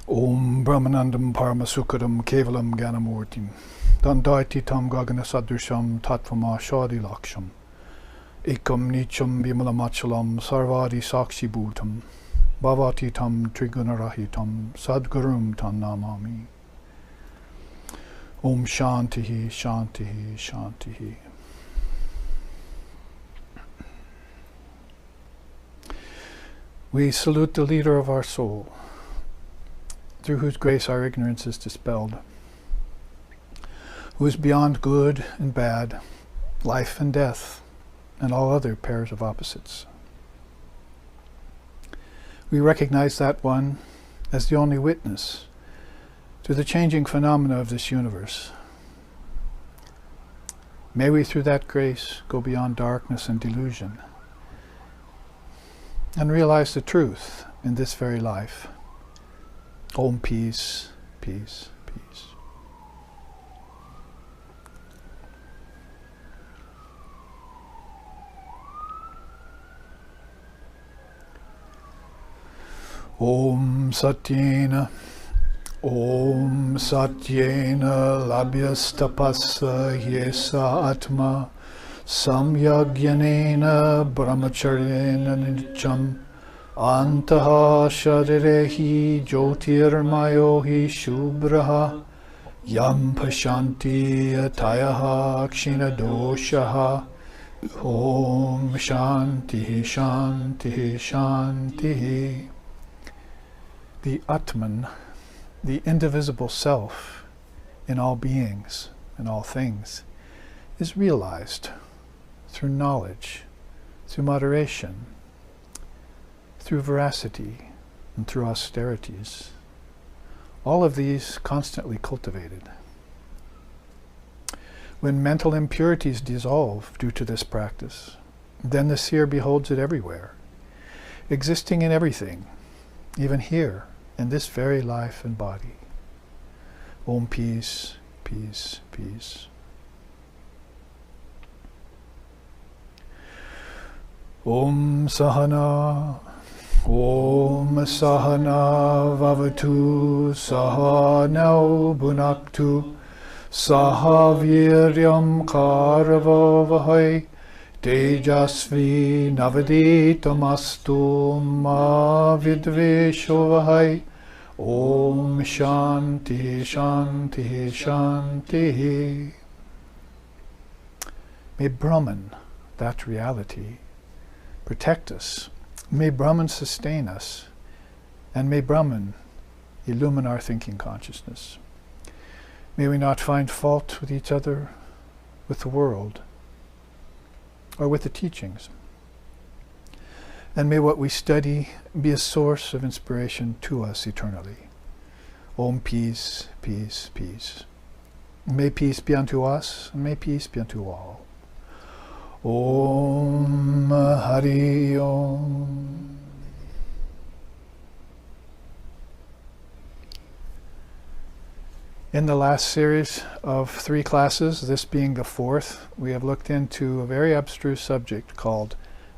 Om Brahmanandam Paramasukadam Kevalam Gyanamurtim Dandaiti Tam Gagana Sadrisham Tatvama Shadi Laksham Ekam Nicham Vimalamachalam Sarvadi Sakshi Bhutam Bhavati Tam Trigunarahitam Sadgurum Tan Namami. Om Shantihi Shantihi Shantihi. We salute the leader of our soul, through whose grace our ignorance is dispelled, who is beyond good and bad, life and death, and all other pairs of opposites. We recognize that one as the only witness to the changing phenomena of this universe. May we, through that grace, go beyond darkness and delusion and realize the truth in this very life. Om peace, peace, peace. Om Satyena labhyastapassa yesa atma samyagyanena brahmacharyena nityam Antaha sharirehi jyotirmayohi shubraha yam pashanti atayaha kshina doshaha. Om shantihi shantihi shantihi. The Atman, the indivisible self in all beings and all things, is realized through knowledge, through moderation, through veracity, and through austerities. All of these constantly cultivated. When mental impurities dissolve due to this practice, then the seer beholds it everywhere, existing in everything, even here, in this very life and body. Om peace, peace, peace. Om Sahana. Om Sahana Vavatu Sahanau Bhunaktu Sahaviryam Karavavahai Tejasvi Navaditamastu Ma Vidveshovahai. Om Shanti Shanti Shanti. May Brahman, that reality, protect us. May Brahman sustain us, and may Brahman illumine our thinking consciousness. May we not find fault with each other, with the world, or with the teachings. And may what we study be a source of inspiration to us eternally. Om peace, peace, peace. May peace be unto us, and may peace be unto all. Om Hari Om. In the last series of 3 classes, this being the 4th, we have looked into a very abstruse subject called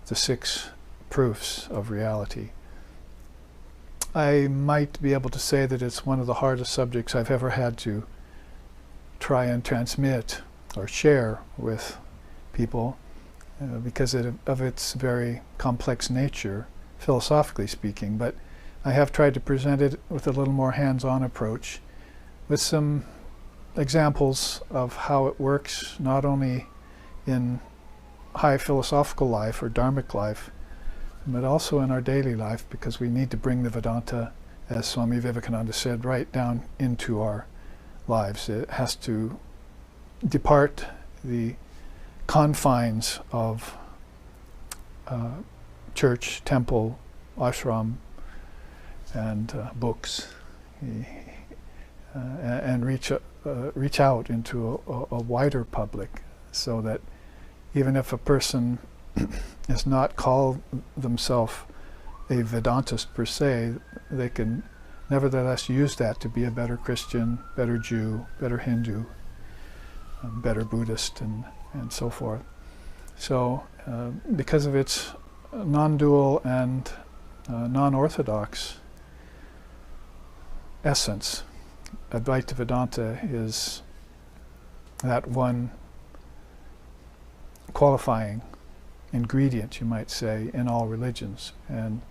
the 6 proofs of reality. I might be able to say that it's one of the hardest subjects I've ever had to try and transmit or share with people, because of its very complex nature, philosophically speaking. But I have tried to present it with a little more hands-on approach, with some examples of how it works, not only in high philosophical life or dharmic life, but also in our daily life, because we need to bring the Vedanta, as Swami Vivekananda said, right down into our lives. It has to depart the confines of church, temple, ashram, and books, and reach out into a wider public, so that even if a person is not called themselves a Vedantist per se, they can nevertheless use that to be a better Christian, better Jew, better Hindu, better Buddhist, and so forth. So because of its non-dual and non-orthodox essence, Advaita Vedanta is that one qualifying ingredient, you might say, in all religions, and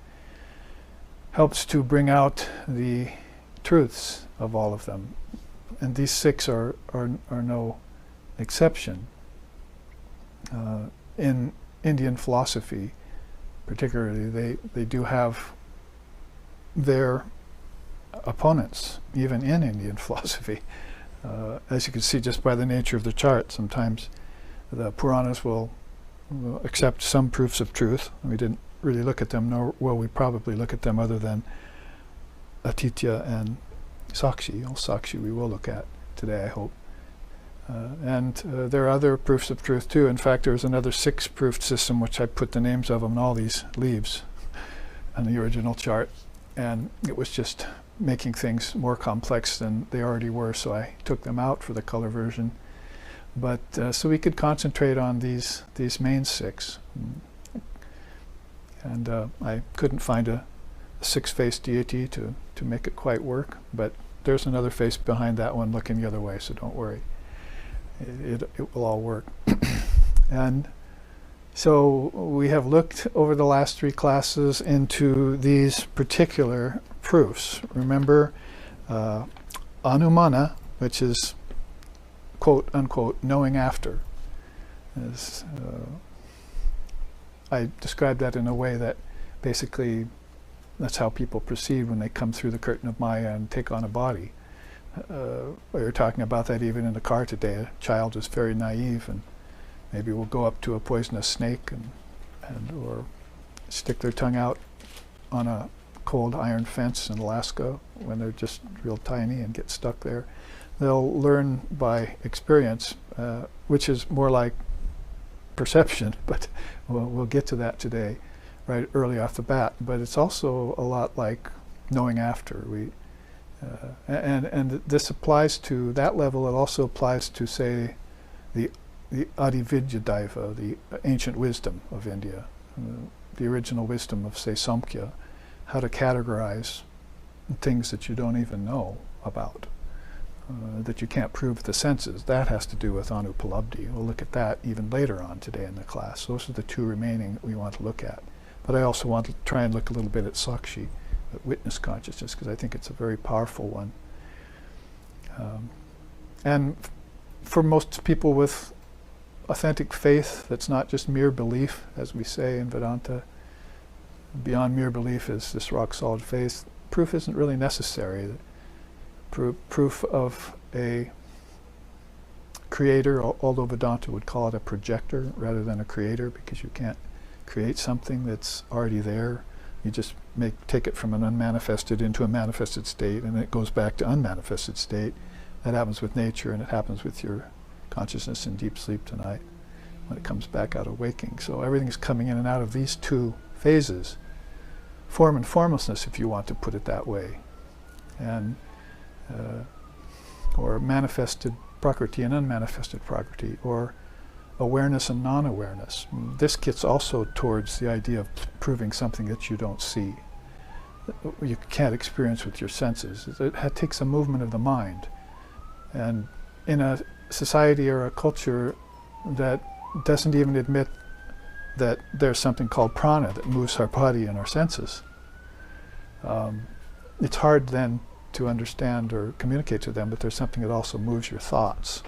helps to bring out the truths of all of them. And these six are no exception. In Indian philosophy, particularly, they do have their opponents, even in Indian philosophy. As you can see just by the nature of the chart, sometimes the Puranas will accept some proofs of truth. We didn't really look at them, nor will we probably look at them other than Atitya and Sakshi. Sakshi we will look at today, I hope. And there are other proofs of truth too. In fact, there's another 6-proof system, which I put the names of them in all these leaves on the original chart. And it was just making things more complex than they already were, so I took them out for the color version. But so we could concentrate on these main 6. And I couldn't find a 6-faced deity to make it quite work, but there's another face behind that one looking the other way, so don't worry. It will all work. And so we have looked over the last 3 classes into these particular proofs. Remember, anumana, which is quote unquote knowing after, is, I described that in a way that basically that's how people proceed when they come through the curtain of Maya and take on a body. We were talking about that even in the car today. A child is very naive and maybe will go up to a poisonous snake or stick their tongue out on a cold iron fence in Alaska when they're just real tiny and get stuck there. They'll learn by experience, which is more like perception, but we'll get to that today, right early off the bat. But it's also a lot like knowing after. And this applies to that level. It also applies to, say, the Adividyadaiva, the ancient wisdom of India, the original wisdom of, say, Samkhya, how to categorize things that you don't even know about, that you can't prove with the senses. That has to do with Anupalabdhi. We'll look at that even later on today in the class. Those are the 2 remaining that we want to look at. But I also want to try and look a little bit at Sakshi, at witness consciousness, because I think it's a very powerful one. And for most people with authentic faith, that's not just mere belief, as we say in Vedanta. Beyond mere belief is this rock-solid faith. Proof isn't really necessary. Proof of a creator, although Vedanta would call it a projector rather than a creator, because you can't create something that's already there. You just take it from an unmanifested into a manifested state, and it goes back to unmanifested state. That happens with nature, and it happens with your consciousness in deep sleep tonight when it comes back out of waking. So everything's coming in and out of these 2 phases, form and formlessness, if you want to put it that way, and or manifested prakriti and unmanifested prakriti, or awareness and non-awareness. This gets also towards the idea of proving something that you don't see, you can't experience with your senses. It takes a movement of the mind. And in a society or a culture that doesn't even admit that there's something called prana that moves our body and our senses, it's hard then to understand or communicate to them that there's something that also moves your thoughts.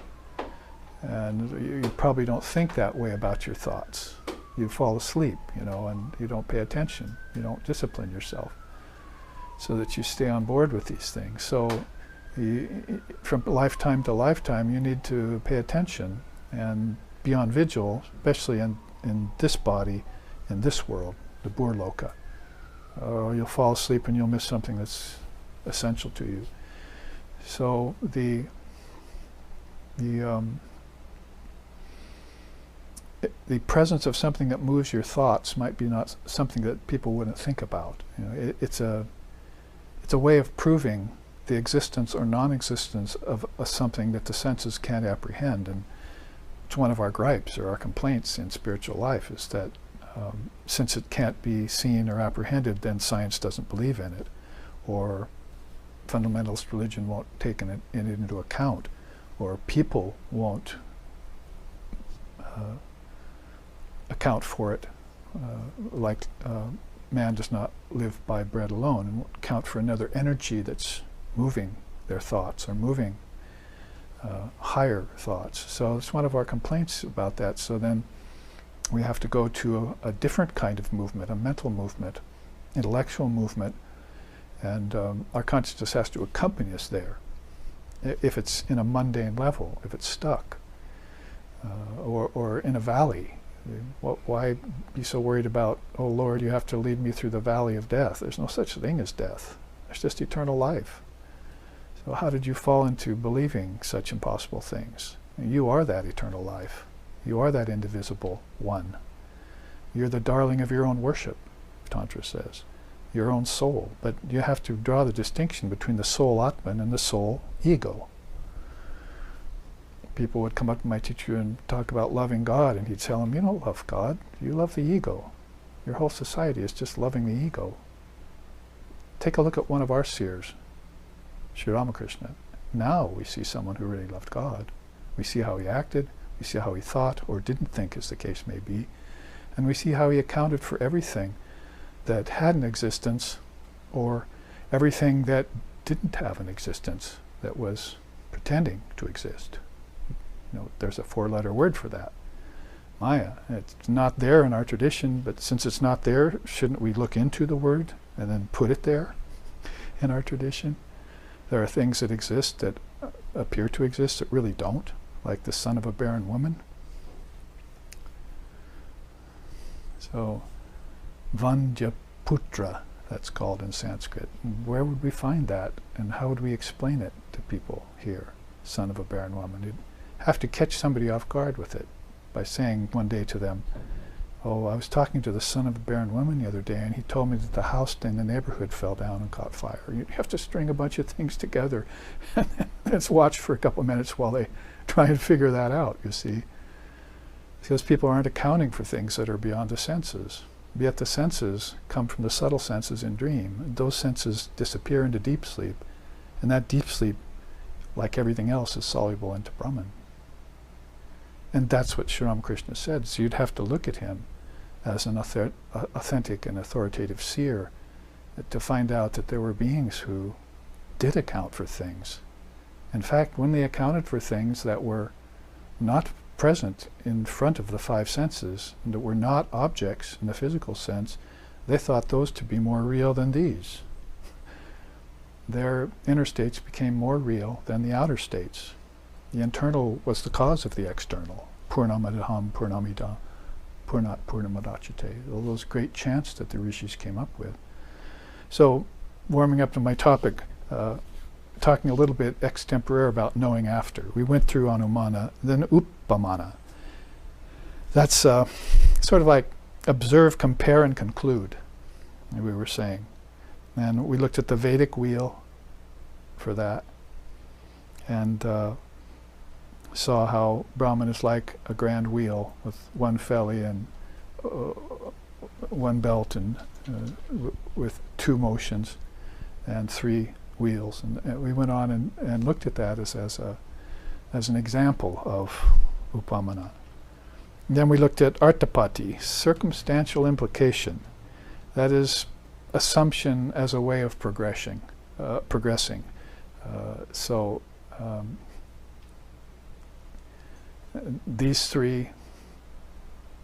And you probably don't think that way about your thoughts. You fall asleep, and you don't pay attention. You don't discipline yourself so that you stay on board with these things. So from lifetime to lifetime, you need to pay attention and be on vigil, especially in this body, in this world, the Burloka. Or you'll fall asleep and you'll miss something that's essential to you. So the presence of something that moves your thoughts might be not something that people wouldn't think about. It's a way of proving the existence or non-existence of something that the senses can't apprehend. And it's one of our gripes or our complaints in spiritual life, is that since it can't be seen or apprehended, then science doesn't believe in it, or fundamentalist religion won't take it into account, or people won't account for it, like man does not live by bread alone, and won't account for another energy that's moving their thoughts or moving higher thoughts. So it's one of our complaints about that. So then we have to go to a different kind of movement, a mental movement, intellectual movement, and our consciousness has to accompany us there. If it's in a mundane level, if it's stuck, or in a valley, why be so worried about, oh Lord, you have to lead me through the valley of death? There's no such thing as death. There's just eternal life. So how did you fall into believing such impossible things? You are that eternal life. You are that indivisible one. You're the darling of your own worship, Tantra says. Your own soul. But you have to draw the distinction between the soul Atman and the soul ego. People would come up to my teacher and talk about loving God, and he'd tell them, you don't love God, you love the ego. Your whole society is just loving the ego. Take a look at one of our seers, Sri Ramakrishna. Now we see someone who really loved God. We see how he acted, we see how he thought or didn't think, as the case may be, and we see how he accounted for everything that had an existence or everything that didn't have an existence, that was pretending to exist. There's a 4-letter word for that, Maya. It's not there in our tradition, but since it's not there, shouldn't we look into the word and then put it there in our tradition? There are things that exist that appear to exist that really don't, like the son of a barren woman. So, Vanjaputra, that's called in Sanskrit. Where would we find that, and how would we explain it to people here? Son of a barren woman. You'd have to catch somebody off guard with it by saying one day to them, oh, I was talking to the son of a barren woman the other day, and he told me that the house in the neighborhood fell down and caught fire. You have to string a bunch of things together and let's watch for a couple of minutes while they try and figure that out, you see. Because people aren't accounting for things that are beyond the senses. Yet the senses come from the subtle senses in dream. And those senses disappear into deep sleep, and that deep sleep, like everything else, is soluble into Brahman. And that's what Sri Ramakrishna said. So you'd have to look at him as an authentic and authoritative seer to find out that there were beings who did account for things. In fact, when they accounted for things that were not present in front of the 5 senses, and that were not objects in the physical sense, they thought those to be more real than these. Their inner states became more real than the outer states. The internal was the cause of the external. Purnamadaham, Purnamida, Purnat Purnamadachite. All those great chants that the rishis came up with. So, warming up to my topic, talking a little bit extempore about knowing after. We went through Anumana, then Uppamana. That's sort of like observe, compare, and conclude, we were saying. And we looked at the Vedic wheel for that, and saw how Brahman is like a grand wheel with one felly and one belt, and with 2 motions and 3 wheels. And we went on and looked at that as an example of Uppamana. And then we looked at Artapati, circumstantial implication. That is assumption as a way of progressing. These 3,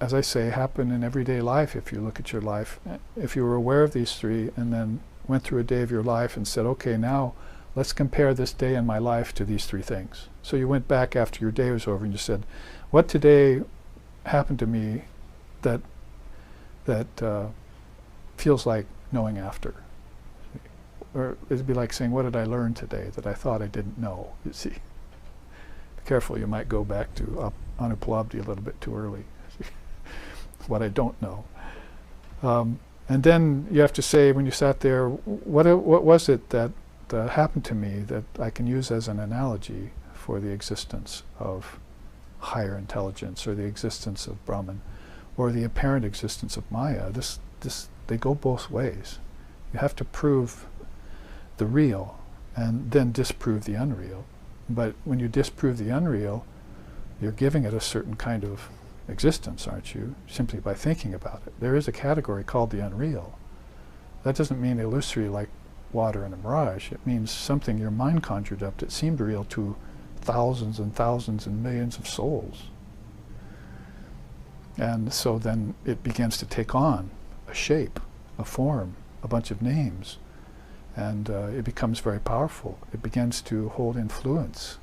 as I say, happen in everyday life. If you look at your life, if you were aware of these 3 and then went through a day of your life and said, okay, now let's compare this day in my life to these 3 things. So you went back after your day was over and you said, what today happened to me that feels like knowing after? Or it'd be like saying, what did I learn today that I thought I didn't know? You see, be careful, you might go back to Anupalabdhi a little bit too early. what I don't know. And then you have to say, when you sat there, what was it that happened to me that I can use as an analogy for the existence of higher intelligence, or the existence of Brahman, or the apparent existence of Maya? They go both ways. You have to prove the real and then disprove the unreal. But when you disprove the unreal, you're giving it a certain kind of existence, aren't you? Simply by thinking about it. There is a category called the unreal. That doesn't mean illusory like water and a mirage. It means something your mind conjured up that seemed real to thousands and thousands and millions of souls. And so then it begins to take on a shape, a form, a bunch of names, and it becomes very powerful. It begins to hold influence.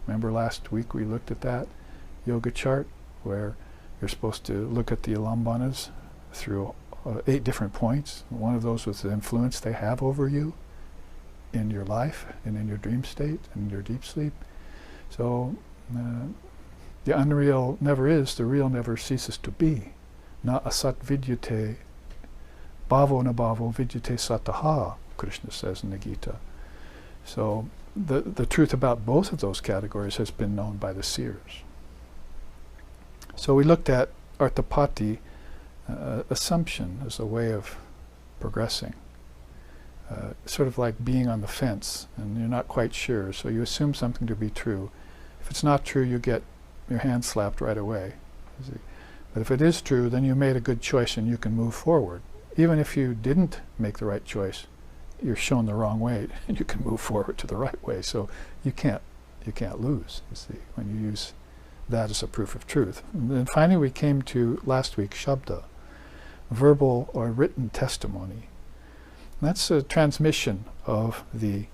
Remember last week we looked at that yoga chart where you're supposed to look at the alambanas through 8 different points. One of those was the influence they have over you in your life and in your dream state and in your deep sleep. So the unreal never is, the real never ceases to be. Na asat vidyate bhavo na bhavo vidyate sataha, Krishna says in the Gita. So the truth about both of those categories has been known by the seers. So we looked at arthapati, assumption, as a way of progressing. Sort of like being on the fence and you're not quite sure, so you assume something to be true. If it's not true, you get your hand slapped right away. But if it is true, then you made a good choice and you can move forward. Even if you didn't make the right choice, you're shown the wrong way and you can move forward to the right way. So you can't lose, you see, when you use that as a proof of truth. And then finally we came to, last week, Shabda, verbal or written testimony. And that's a transmission of the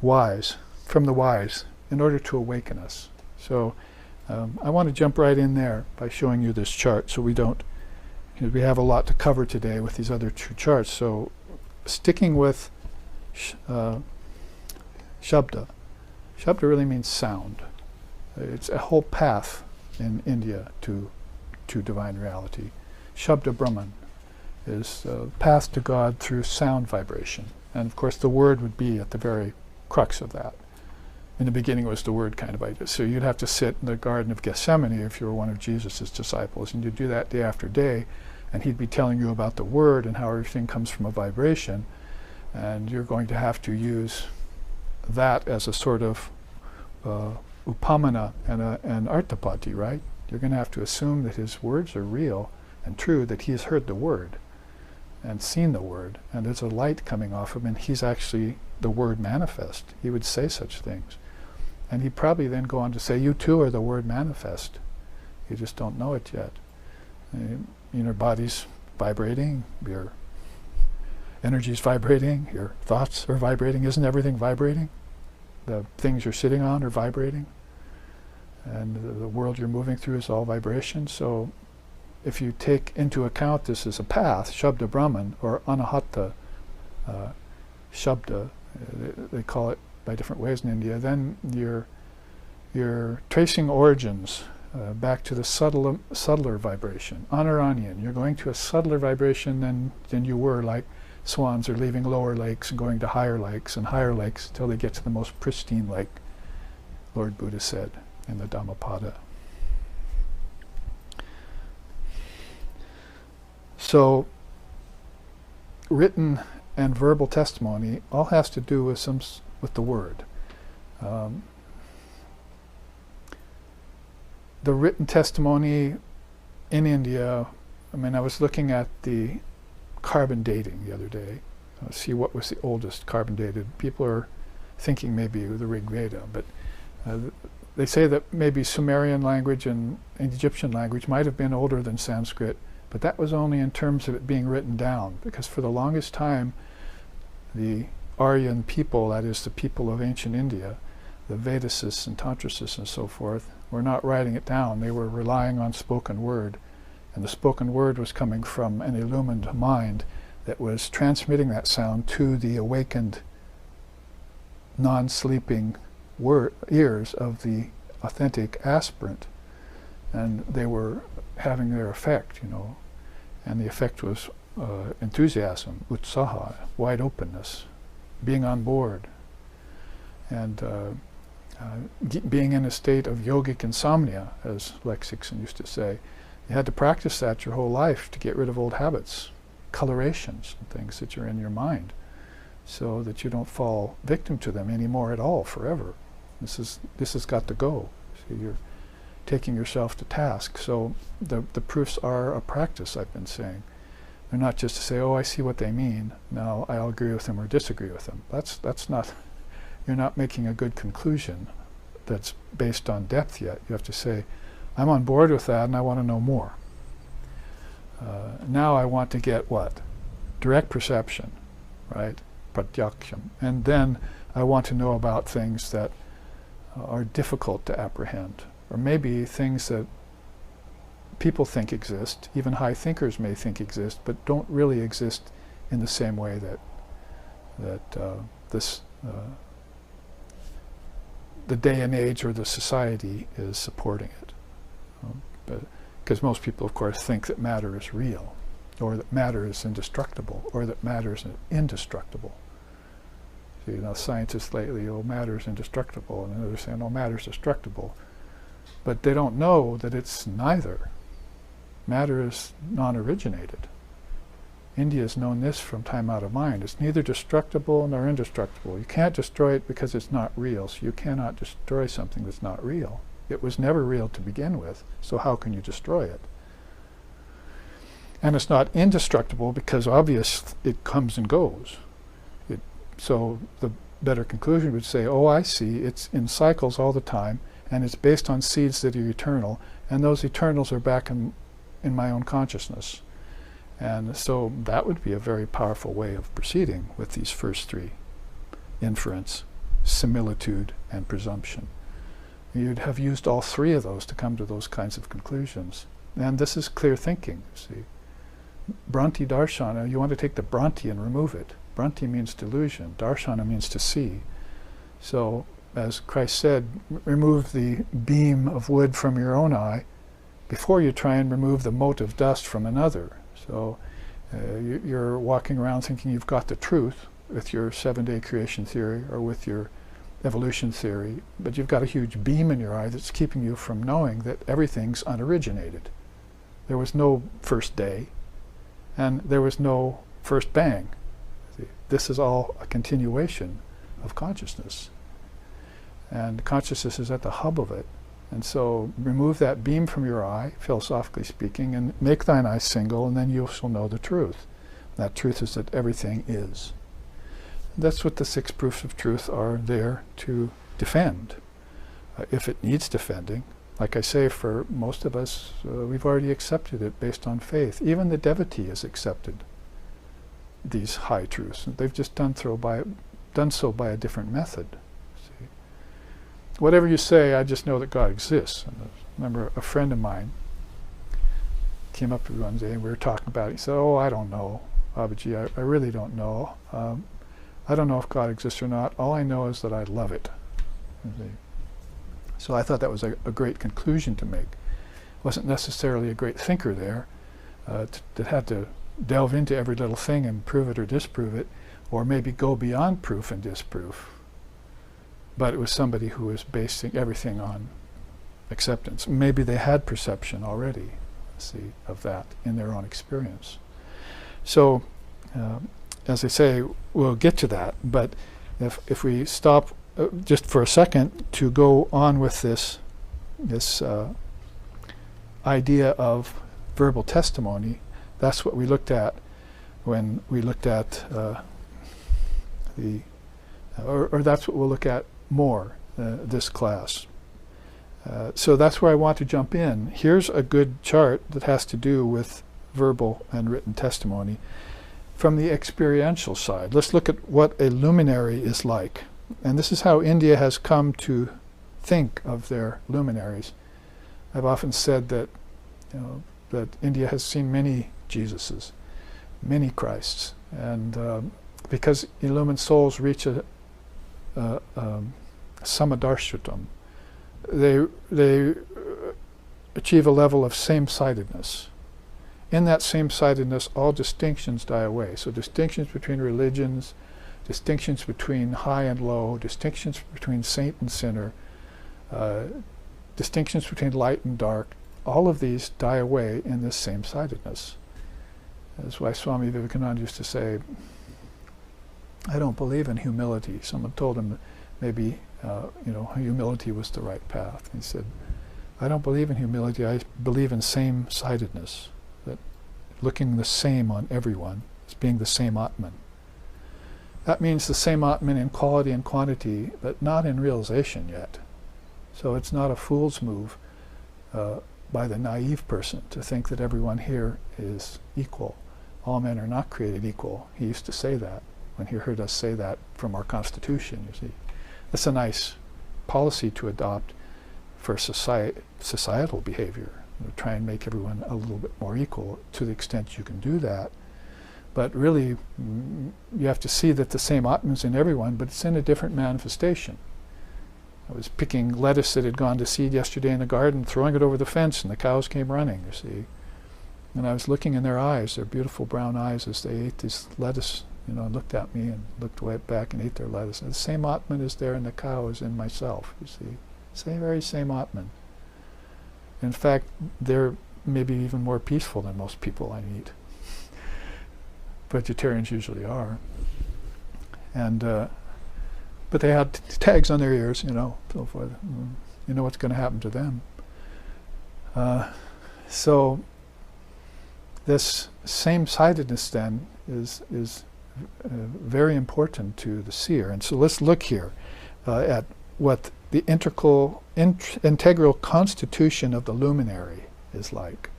wise, from the wise, in order to awaken us. So I want to jump right in there by showing you this chart so we don't, because we have a lot to cover today with these other 2 charts. So sticking with Shabda. Shabda really means sound. It's a whole path in India to divine reality. Shabda Brahman is a path to God through sound vibration. And of course the word would be at the very crux of that. In the beginning was the word, kind of idea. So you'd have to sit in the Garden of Gethsemane if you were one of Jesus' disciples, and you'd do that day after day, and he'd be telling you about the word and how everything comes from a vibration, and you're going to have to use that as a sort of upamana and an arthapati, right? You're going to have to assume that his words are real and true, that he has heard the word and seen the word, and there's a light coming off him, and he's actually the word manifest. He would say such things. And he'd probably then go on to say, you too are the word manifest. You just don't know it yet. Your body's vibrating, your energy's vibrating, your thoughts are vibrating. Isn't everything vibrating? The things you're sitting on are vibrating. And the world you're moving through is all vibration. So if you take into account this as a path, Shabda Brahman, or Anahata Shabda, they call it by different ways in India, then you're tracing origins back to the subtler vibration. Anaranian, you're going to a subtler vibration than you were, like swans are leaving lower lakes and going to higher lakes until they get to the most pristine lake, Lord Buddha said in the Dhammapada. So written and verbal testimony all has to do with the word. The written testimony in India, I was looking at the carbon dating the other day, see what was the oldest carbon dated. People are thinking maybe the Rig Veda, but they say that maybe Sumerian language and Egyptian language might have been older than Sanskrit, but that was only in terms of it being written down, because for the longest time the Aryan people, that is the people of ancient India, the Vedasists and Tantrasists and so forth, were not writing it down. They were relying on spoken word, and the spoken word was coming from an illumined mind that was transmitting that sound to the awakened, non-sleeping ears of the authentic aspirant, and they were having their effect, And the effect was enthusiasm, utsaha, wide openness, being on board, and being in a state of yogic insomnia, as Lexington used to say. You had to practice that your whole life to get rid of old habits, colorations, and things that are in your mind, so that you don't fall victim to them anymore at all forever. This has got to go. So you're taking yourself to task. So the proofs are a practice, I've been saying. They're not just to say, oh, I see what they mean, now I'll agree with them or disagree with them. That's not, you're not making a good conclusion that's based on depth yet. You have to say, I'm on board with that and I want to know more. Now I want to get what? Direct perception, right? Pratyaksham. And then I want to know about things that are difficult to apprehend, or maybe things that people think exist, even high thinkers may think exist, but don't really exist in the same way that the day and age or the society is supporting it. Because most people, of course, think that matter is real, or that matter is indestructible, or that matter is indestructible. So, you know, scientists lately, oh, matter is indestructible, and others saying, oh, matter is destructible. But they don't know that it's neither. Matter is non-originated. India has known this from time out of mind. It's neither destructible nor indestructible. You can't destroy it because it's not real, so you cannot destroy something that's not real. It was never real to begin with, so how can you destroy it? And it's not indestructible because obvious it comes and goes. So the better conclusion would say, oh, I see, it's in cycles all the time, and it's based on seeds that are eternal, and those eternals are back in my own consciousness. And so that would be a very powerful way of proceeding with these first three: inference, similitude, and presumption. You'd have used all three of those to come to those kinds of conclusions. And this is clear thinking, see. Bhranti darshana, you want to take the Bhranti and remove it. Bhranti means delusion, darshana means to see. So, as Christ said, remove the beam of wood from your own eye before you try and remove the mote of dust from another. So you're walking around thinking you've got the truth with your 7-day creation theory or with your evolution theory, but you've got a huge beam in your eye that's keeping you from knowing that everything's unoriginated. There was no first day, and there was no first bang. This is all a continuation of consciousness. And consciousness is at the hub of it. And so remove that beam from your eye, philosophically speaking, and make thine eye single, and then you shall know the truth. That truth is that everything is. That's what the 6 proofs of truth are there to defend. If it needs defending, like I say, for most of us, we've already accepted it based on faith. Even the devotee has accepted these high truths. They've just done so by a different method. See? Whatever you say, I just know that God exists. And I remember a friend of mine came up to me one day and we were talking about it. He said, oh, I don't know, Babaji, I really don't know. I don't know if God exists or not. All I know is that I love it. So I thought that was a great conclusion to make. Wasn't necessarily a great thinker there that had to delve into every little thing and prove it or disprove it, or maybe go beyond proof and disproof. But it was somebody who was basing everything on acceptance. Maybe they had perception already, see, of that in their own experience. So, as I say, we'll get to that, but if we stop just for a second to go on with this idea of verbal testimony, that's what we looked at when we looked at or that's what we'll look at more this class. So that's where I want to jump in. Here's a good chart that has to do with verbal and written testimony from the experiential side. Let's look at what a luminary is like. And this is how India has come to think of their luminaries. I've often said that, that India has seen many Jesuses, many Christs, and because illumined souls reach a samadarshutam, they achieve a level of same-sidedness. in that same-sidedness, all distinctions die away. So distinctions between religions, distinctions between high and low, distinctions between saint and sinner, distinctions between light and dark, all of these die away in this same-sidedness. That's why Swami Vivekananda used to say, I don't believe in humility. Someone told him that maybe humility was the right path. He said, I don't believe in humility, I believe in same-sidedness, that looking the same on everyone as being the same Atman. That means the same Atman in quality and quantity, but not in realization yet. So it's not a fool's move by the naive person to think that everyone here is equal. All men are not created equal. He used to say that when he heard us say that from our Constitution, you see. That's a nice policy to adopt for societal behavior. Try and make everyone a little bit more equal to the extent you can do that. But really, you have to see that the same Atman's in everyone, but it's in a different manifestation. I was picking lettuce that had gone to seed yesterday in the garden, throwing it over the fence, and the cows came running, you see. And I was looking in their eyes, their beautiful brown eyes, as they ate this lettuce, looked at me and looked way back and ate their lettuce. And the same Atman is there in the cow as in myself, you see. Very same Atman. In fact, they're maybe even more peaceful than most people I meet. Vegetarians usually are. And but they had tags on their ears, so forth. You know what's going to happen to them. So this same-sidedness then is very important to the seer. And so let's look here at what the integral constitution of the luminary is like.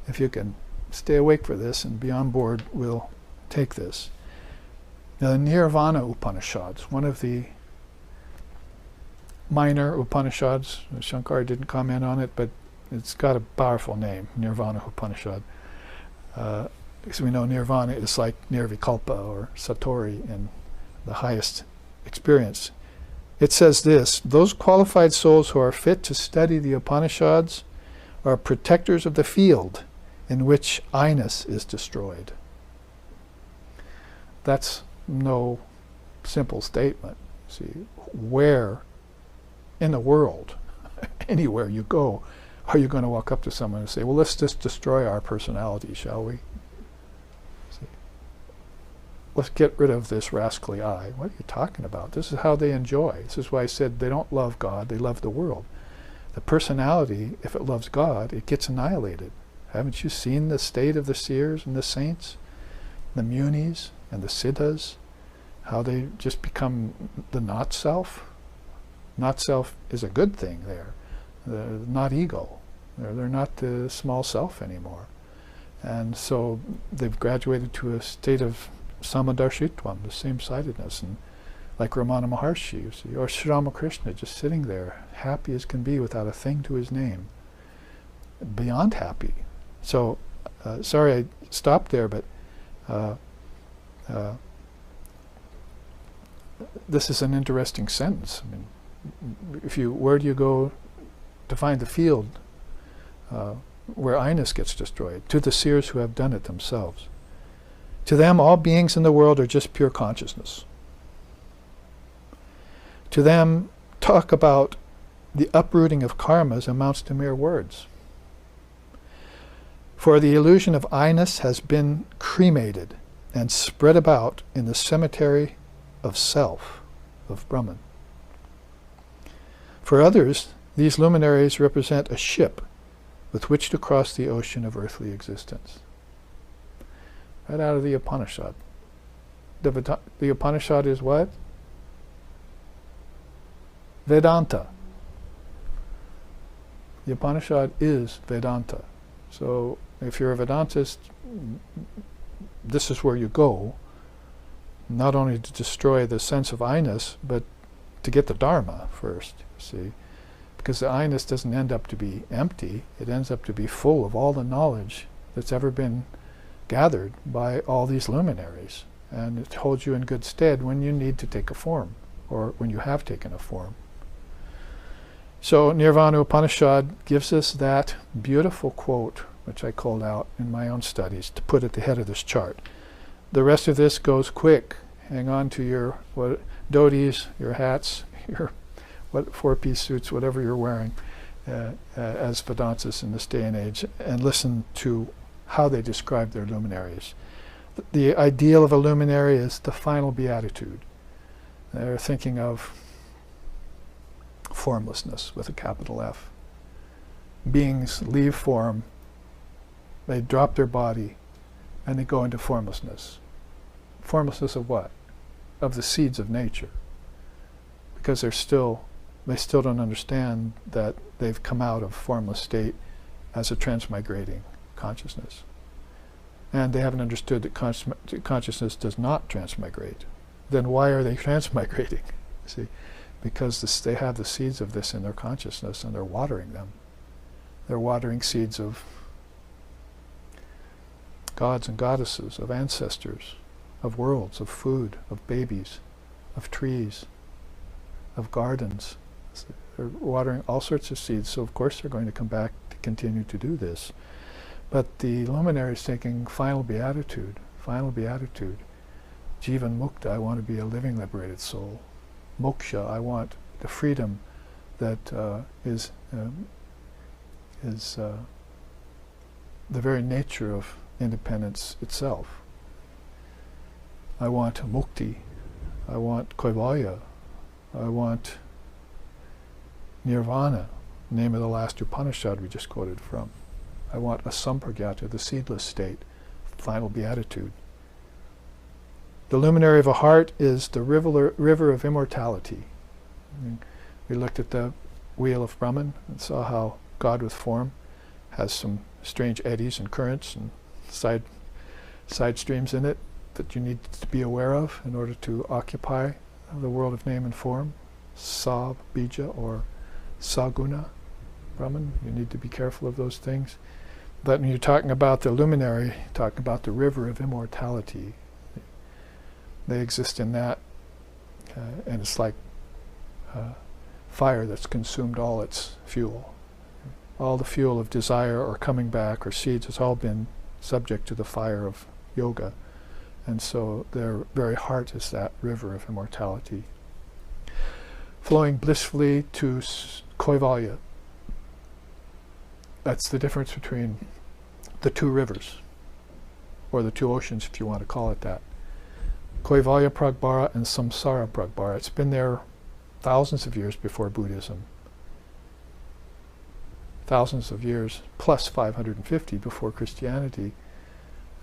If you can stay awake for this and be on board, we'll take this. Now, the Nirvana Upanishads, one of the minor Upanishads, Shankara didn't comment on it, but it's got a powerful name, Nirvana Upanishad. Because we know Nirvana is like Nirvikalpa or Satori in the highest experience. It says this: those qualified souls who are fit to study the Upanishads are protectors of the field in which I-ness is destroyed. That's no simple statement. See, where in the world, anywhere you go, are you going to walk up to someone and say, well, let's just destroy our personality, shall we? See, let's get rid of this rascally I. What are you talking about? This is how they enjoy. This is why I said they don't love God, they love the world. The personality, if it loves God, it gets annihilated. Haven't you seen the state of the seers and the saints, the munis and the siddhas, how they just become the not-self? Not-self is a good thing there. Not ego. They're not the small self anymore. And so they've graduated to a state of samadarshitvam, the same-sidedness, and like Ramana Maharshi, you see, or Sri Ramakrishna just sitting there, happy as can be without a thing to his name. Beyond happy. So, sorry I stopped there, but this is an interesting sentence. I mean, where do you go to find the field where I-ness gets destroyed? To the seers who have done it themselves. To them, all beings in the world are just pure consciousness. To them, talk about the uprooting of karmas amounts to mere words. For the illusion of I-ness has been cremated and spread about in the cemetery of self, of Brahman. For others, these luminaries represent a ship with which to cross the ocean of earthly existence. Right out of the Upanishad. The Upanishad is what? Vedanta. The Upanishad is Vedanta. So if you're a Vedantist, this is where you go, not only to destroy the sense of I-ness, but to get the Dharma first, see. Because the I-ness doesn't end up to be empty, it ends up to be full of all the knowledge that's ever been gathered by all these luminaries. And it holds you in good stead when you need to take a form, or when you have taken a form. So Nirvana Upanishad gives us that beautiful quote which I called out in my own studies to put at the head of this chart. The rest of this goes quick. Hang on to your dhotis, your hats, your four-piece suits, whatever you're wearing as Vedantists in this day and age, and listen to how they describe their luminaries. The ideal of a luminary is the final beatitude. They're thinking of formlessness with a capital F. Beings leave form, they drop their body, and they go into formlessness. Formlessness of what? Of the seeds of nature. Because they still don't understand that they've come out of formless state as a transmigrating consciousness. And they haven't understood that consciousness does not transmigrate. Then why are they transmigrating? See, because they have the seeds of this in their consciousness and they're watering them. They're watering seeds of gods and goddesses, of ancestors, of worlds, of food, of babies, of trees, of gardens. So they're watering all sorts of seeds, so of course they're going to come back to continue to do this. But the luminary is taking final beatitude, Jivan Mukta, I want to be a living liberated soul. Moksha, I want the freedom that is the very nature of independence itself. I want mukti, I want kaivalya, I want nirvana, name of the last Upanishad we just quoted from. I want asampragyata, the seedless state, final beatitude. The luminary of a heart is the river of immortality. We looked at the wheel of Brahman and saw how God with form has some strange eddies and currents and side streams in it that you need to be aware of in order to occupy the world of name and form. Sa, bija, or saguna, Brahman. You need to be careful of those things. But when you're talking about the luminary, talking about the river of immortality, they exist in that, and it's like fire that's consumed all its fuel. All the fuel of desire or coming back or seeds has all been subject to the fire of yoga. And so their very heart is that river of immortality. Flowing blissfully to kaivalya. That's the difference between the two rivers, or the two oceans if you want to call it that. Kaivalya Pragbara and Samsara Pragbara. It's been there thousands of years before Buddhism. Thousands of years, plus 550 before Christianity.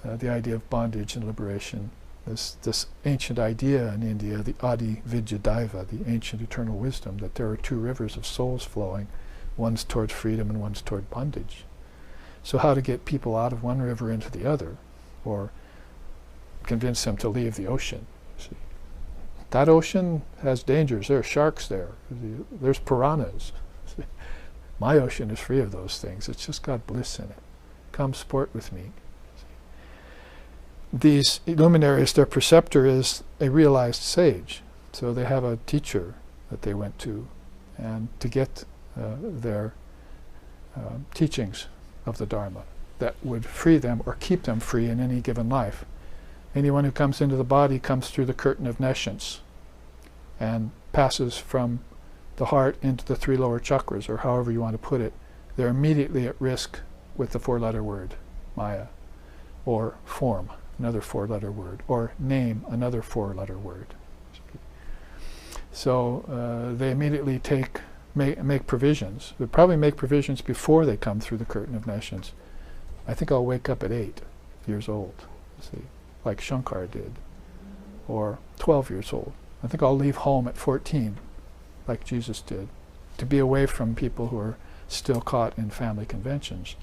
The idea of bondage and liberation. This ancient idea in India, the Adi Vidya Daiva, the ancient eternal wisdom, that there are two rivers of souls flowing, one's towards freedom and one's toward bondage. So how to get people out of one river into the other, or convince them to leave the ocean. See, that ocean has dangers. There are sharks there. There's piranhas. See, my ocean is free of those things. It's just got bliss in it. Come sport with me. These luminaries, their preceptor is a realized sage. So they have a teacher that they went to, and to get their teachings of the Dharma that would free them or keep them free in any given life. Anyone who comes into the body comes through the curtain of nescience and passes from the heart into the three lower chakras, or however you want to put it. They're immediately at risk with the four-letter word, Maya, or form, another four-letter word, or name, another four-letter word. So they immediately make provisions. They probably make provisions before they come through the curtain of nescience. I think I'll wake up at 8 years old, see, like Shankar did, or 12 years old. I think I'll leave home at 14, like Jesus did, to be away from people who are still caught in family conventions.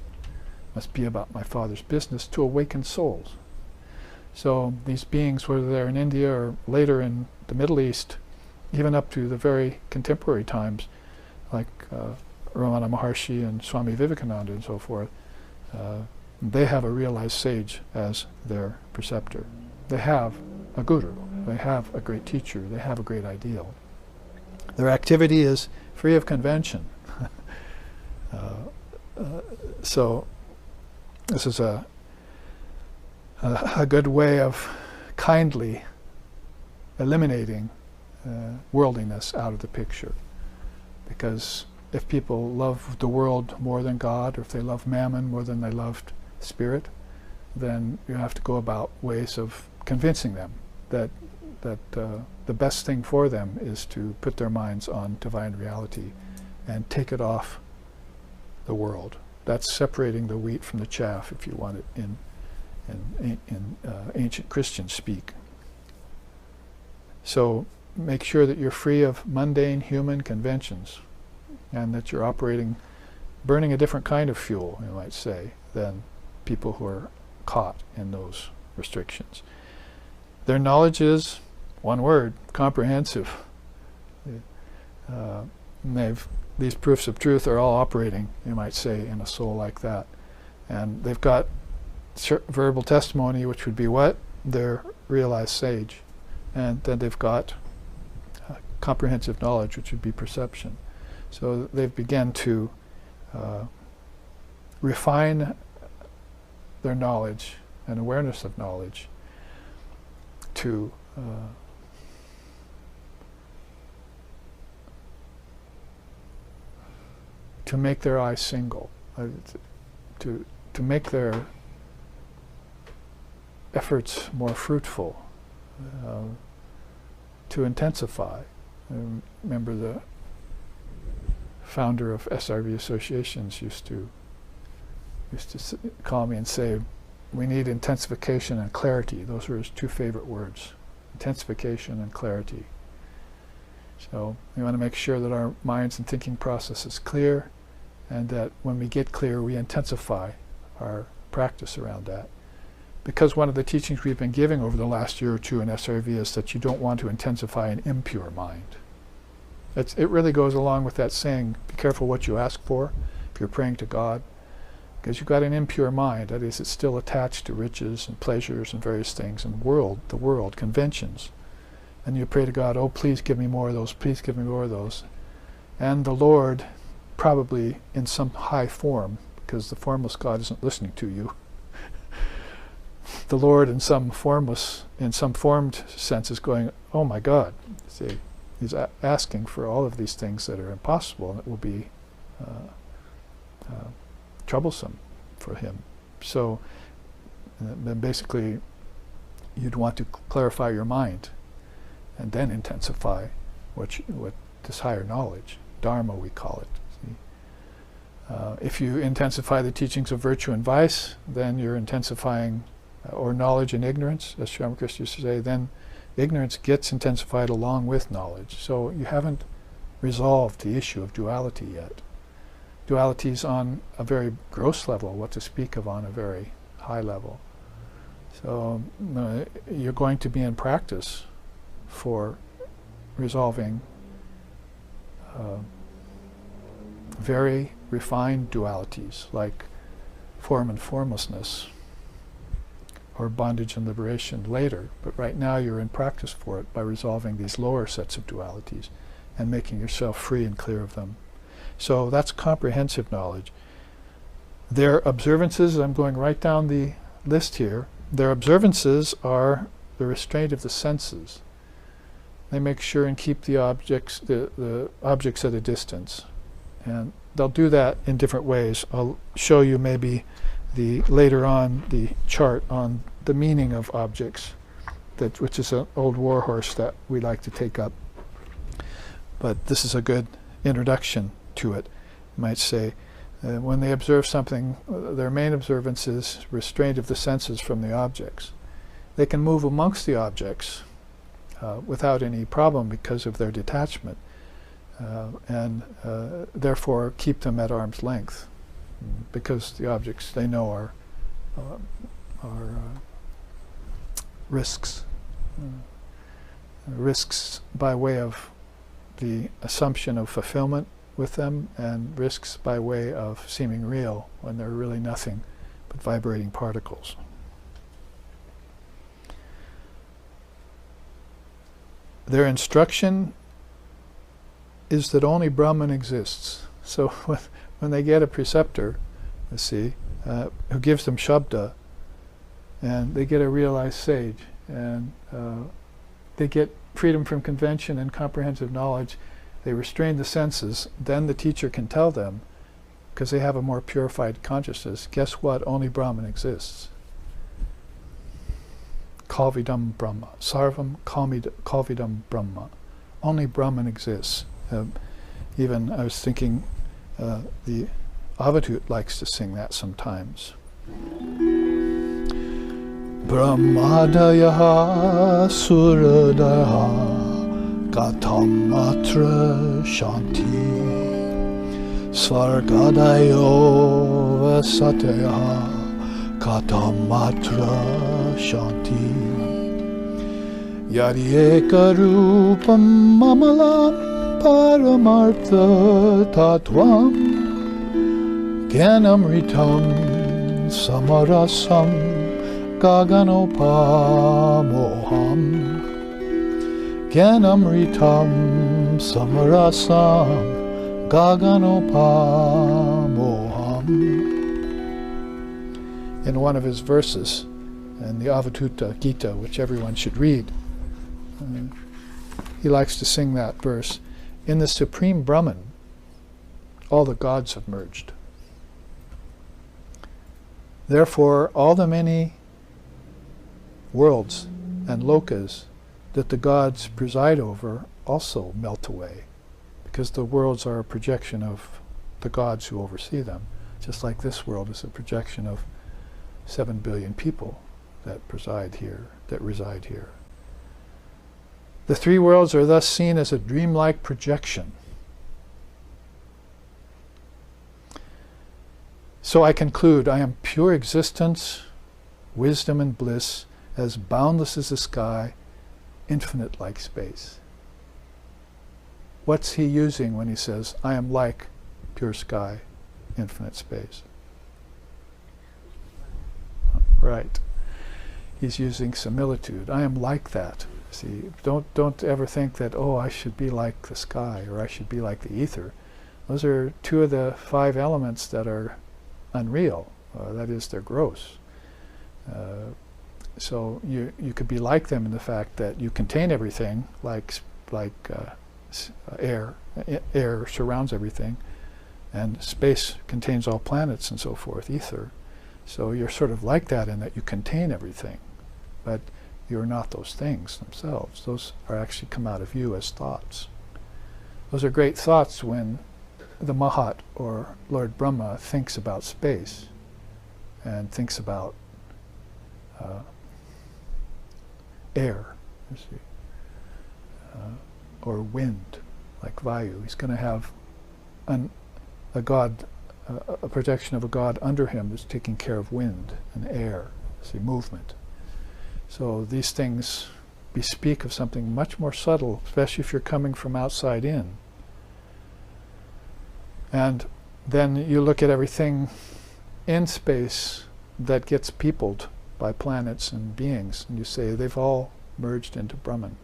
Must be about my Father's business to awaken souls. So these beings, whether they're in India or later in the Middle East, even up to the very contemporary times, like Ramana Maharshi and Swami Vivekananda and so forth, they have a realized sage as their preceptor. They have a guru. They have a great teacher. They have a great ideal. Their activity is free of convention. So This is a good way of kindly eliminating worldliness out of the picture. Because if people love the world more than God, or if they love mammon more than they loved spirit, then you have to go about ways of convincing them that the best thing for them is to put their minds on divine reality and take it off the world. That's separating the wheat from the chaff, if you want it in ancient Christian speak. So make sure that you're free of mundane human conventions, and that you're burning a different kind of fuel, you might say, than people who are caught in those restrictions. Their knowledge is, one word, comprehensive. These proofs of truth are all operating, you might say, in a soul like that. And they've got verbal testimony, which would be what? They're realized sage. And then they've got comprehensive knowledge, which would be perception. So they've begun to refine their knowledge and awareness of knowledge to make their eyes single, to make their efforts more fruitful, to intensify. Remember, the founder of SRV associations used to call me and say, we need intensification and clarity. Those were his two favorite words, intensification and clarity. So we want to make sure that our minds and thinking process is clear, and that when we get clear, we intensify our practice around that. Because one of the teachings we've been giving over the last year or two in SRV is that you don't want to intensify an impure mind. It really goes along with that saying, be careful what you ask for if you're praying to God, because you've got an impure mind. That is, it's still attached to riches and pleasures and various things, and the world, conventions. And you pray to God, oh, please give me more of those, please give me more of those. And the Lord, probably in some high form, because the formless God isn't listening to you, the Lord in some formed sense is going, oh my God. See, He's asking for all of these things that are impossible, and it will be troublesome for Him. So then basically you'd want to clarify your mind and then intensify what this higher knowledge, Dharma we call it. If you intensify the teachings of virtue and vice, then you're intensifying or knowledge and ignorance, as Sri Ramakrishna used to say, then ignorance gets intensified along with knowledge. So you haven't resolved the issue of duality yet. Duality is on a very gross level, what to speak of on a very high level. So you're going to be in practice for resolving very refined dualities, like form and formlessness, or bondage and liberation later. But right now you're in practice for it by resolving these lower sets of dualities and making yourself free and clear of them. So that's comprehensive knowledge. Their observances, I'm going right down the list here, their observances are the restraint of the senses. They make sure and keep the objects at a distance. And they'll do that in different ways. I'll show you maybe later on the chart on the meaning of objects, which is an old war horse that we like to take up. But this is a good introduction to it. You might say, when they observe something, their main observance is restraint of the senses from the objects. They can move amongst the objects without any problem because of their detachment, and therefore keep them at arm's length, because the objects they know are risks. Risks by way of the assumption of fulfillment with them, and risks by way of seeming real when they're really nothing but vibrating particles. Their instruction is that only Brahman exists. So when they get a preceptor, you see, who gives them shabda, and they get a realized sage, and they get freedom from convention and comprehensive knowledge. They restrain the senses. Then the teacher can tell them, because they have a more purified consciousness, guess what? Only Brahman exists. Kalvidam Brahma. Sarvam Kalvidam Brahma. Only Brahman exists. Even I was thinking the Advaita likes to sing that sometimes. Brahmadayaha Suradaha Gatam Matra Shanti Svargadayo Vasatayaha Gatam Matra Shanti Yadieka Rupam Mamalam Paramartha Tatvam Gyanamritam Samarasam Gaganopamoham Gyanamritam Samarasam Gaganopamoham. In one of his verses, in the Advaita Gita, which everyone should read, he likes to sing that verse. In the Supreme Brahman, all the gods have merged. Therefore, all the many worlds and lokas that the gods preside over also melt away, because the worlds are a projection of the gods who oversee them, just like this world is a projection of 7 billion people that reside here. The three worlds are thus seen as a dreamlike projection. So I conclude, I am pure existence, wisdom and bliss, as boundless as the sky, infinite like space. What's he using when he says, I am like pure sky, infinite space? Right. He's using similitude. I am like that. See, don't ever think that, oh, I should be like the sky or I should be like the ether. Those are two of the 5 elements that are unreal. That is, they're gross. So you could be like them in the fact that you contain everything, like air. Air surrounds everything, and space contains all planets and so forth, ether. So you're sort of like that in that you contain everything, but you're not those things themselves. Those are actually come out of you as thoughts. Those are great thoughts when the Mahat, or Lord Brahma, thinks about space and thinks about air, you see, or wind, like Vayu. He's going to have a god, a projection of a god under him that's taking care of wind and air, see, movement. So these things bespeak of something much more subtle, especially if you're coming from outside in. And then you look at everything in space that gets peopled by planets and beings, and you say they've all merged into Brahman.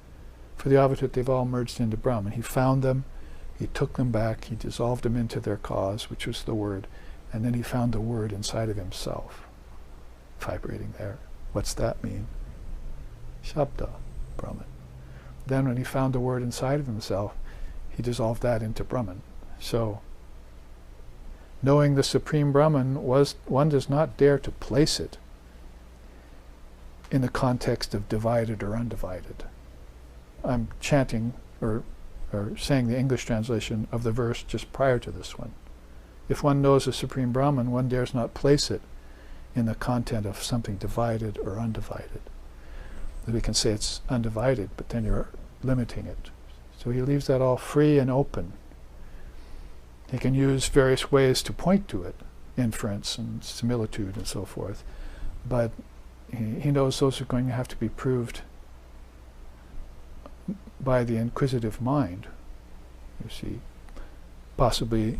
For the Advaita, they've all merged into Brahman. He found them, he took them back, he dissolved them into their cause, which was the Word, and then he found the Word inside of himself, vibrating there. What's that mean? Shabda, Brahman. Then when he found the Word inside of himself, he dissolved that into Brahman. So, knowing the Supreme Brahman, one does not dare to place it in the context of divided or undivided. I'm chanting or saying the English translation of the verse just prior to this one. If one knows the Supreme Brahman, one dares not place it in the content of something divided or undivided. We can say it's undivided, but then you're limiting it. So he leaves that all free and open. He can use various ways to point to it, inference and similitude and so forth, but he knows those are going to have to be proved by the inquisitive mind, you see, possibly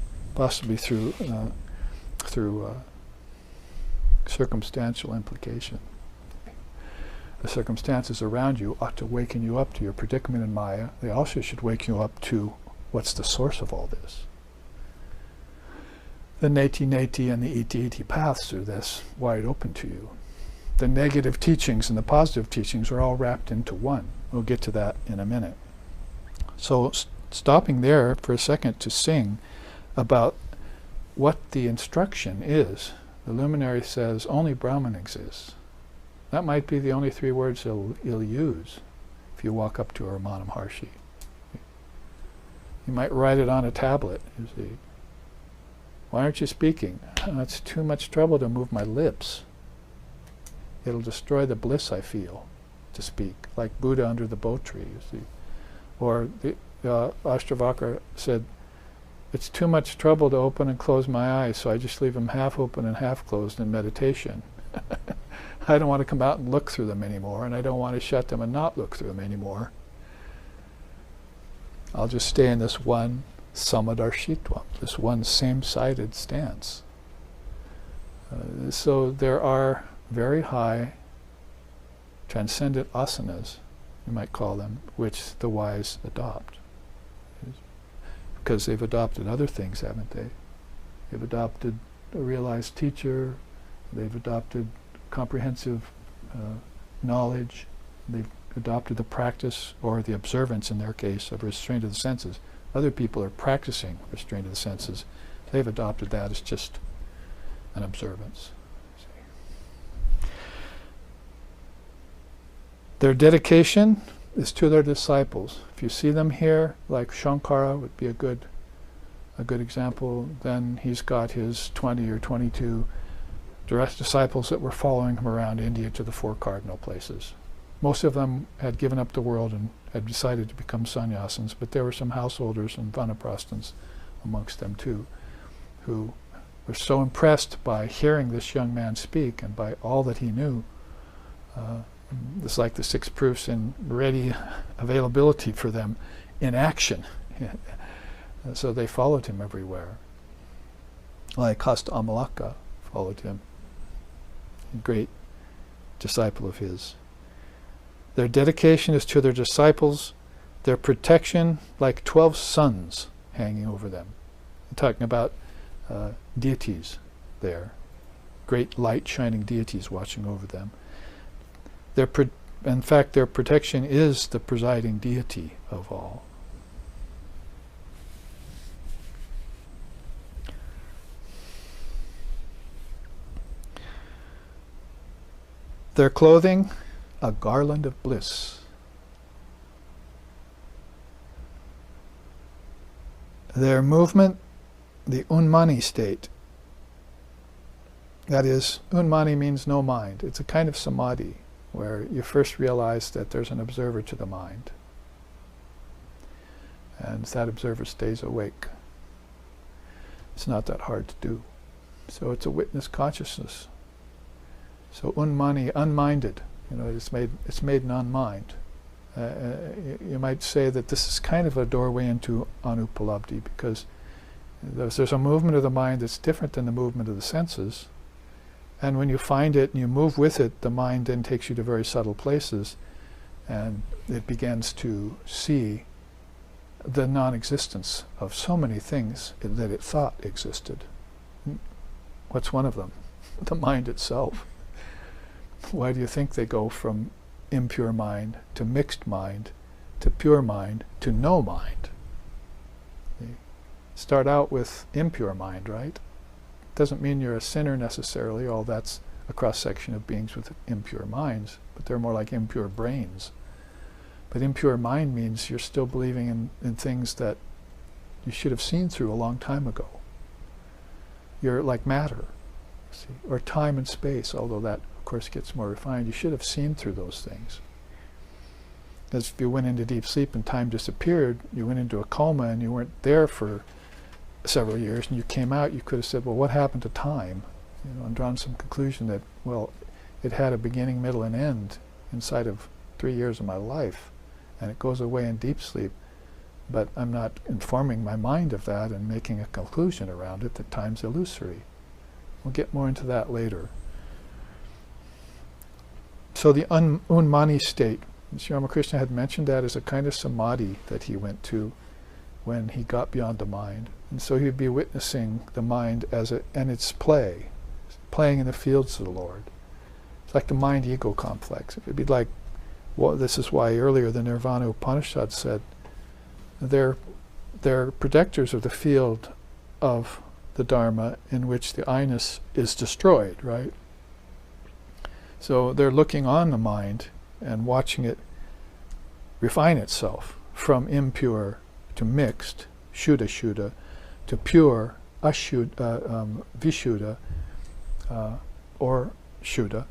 through circumstantial implication. The circumstances around you ought to waken you up to your predicament in Maya. They also should wake you up to what's the source of all this. The neti-neti and the iti-iti paths are this wide open to you. The negative teachings and the positive teachings are all wrapped into one. We'll get to that in a minute. So stopping there for a second to sing about what the instruction is. The luminary says only Brahman exists. That might be the only 3 words he'll use if you walk up to a Ramana Maharshi. You might write it on a tablet. You see. Why aren't you speaking? It's too much trouble to move my lips. It'll destroy the bliss I feel to speak, like Buddha under the bo tree, you see. Or the Ashtavakra said, it's too much trouble to open and close my eyes, so I just leave them half open and half closed in meditation. I don't want to come out and look through them anymore, and I don't want to shut them and not look through them anymore. I'll just stay in this one samadarshitvam, this one same-sided stance. So there are very high transcendent asanas, you might call them, which the wise adopt. Because they've adopted other things, haven't they? They've adopted a realized teacher, they've adopted comprehensive knowledge, they've adopted the practice, or the observance in their case, of restraint of the senses. Other people are practicing restraint of the senses. They've adopted that as just an observance. Their dedication is to their disciples. If you see them here, like Shankara would be a good example, then he's got his 20 or 22 direct disciples that were following him around India to the 4 cardinal places. Most of them had given up the world and had decided to become sannyasins, but there were some householders and vanaprasthas amongst them too, who were so impressed by hearing this young man speak and by all that he knew. It's like the 6 proofs in ready availability for them in action. So they followed him everywhere. Like Hasta Amalaka followed him, a great disciple of his. Their dedication is to their disciples, their protection like 12 suns hanging over them. I'm talking about deities there, great light shining deities watching over them. In fact, their protection is the presiding deity of all. Their clothing, a garland of bliss. Their movement, the unmani state. That is, unmani means no mind. It's a kind of samadhi where you first realize that there's an observer to the mind. And that observer stays awake. It's not that hard to do. So it's a witness consciousness. So unmani, unminded. It's made non-mind. You might say that this is kind of a doorway into anupalabdhi, because there's a movement of the mind that's different than the movement of the senses. And when you find it and you move with it, the mind then takes you to very subtle places, and it begins to see the non-existence of so many things that it thought existed. What's one of them? The mind itself. Why do you think they go from impure mind to mixed mind to pure mind to no mind? You start out with impure mind, right? Doesn't mean you're a sinner necessarily. All that's a cross-section of beings with impure minds, but they're more like impure brains. But impure mind means you're still believing in things that you should have seen through a long time ago. You're like matter, see, or time and space, although that of course gets more refined. You should have seen through those things. As if you went into deep sleep and time disappeared, you went into a coma and you weren't there for several years, and you came out, you could have said, well, what happened to time? And drawn some conclusion that, well, it had a beginning, middle, and end inside of 3 years of my life, and it goes away in deep sleep. But I'm not informing my mind of that and making a conclusion around it that time's illusory. We'll get more into that later. So the unmani state, Sri Ramakrishna had mentioned that as a kind of samadhi that he went to, when he got beyond the mind. And so he'd be witnessing the mind and its playing in the fields of the Lord. It's like the mind-ego complex. It'd be like, well, this is why earlier the Nirvana Upanishad said they're protectors of the field of the Dharma in which the I-ness is destroyed, right? So they're looking on the mind and watching it refine itself from impure to mixed, Shuddha, to pure, Vishuddha, or Shuddha,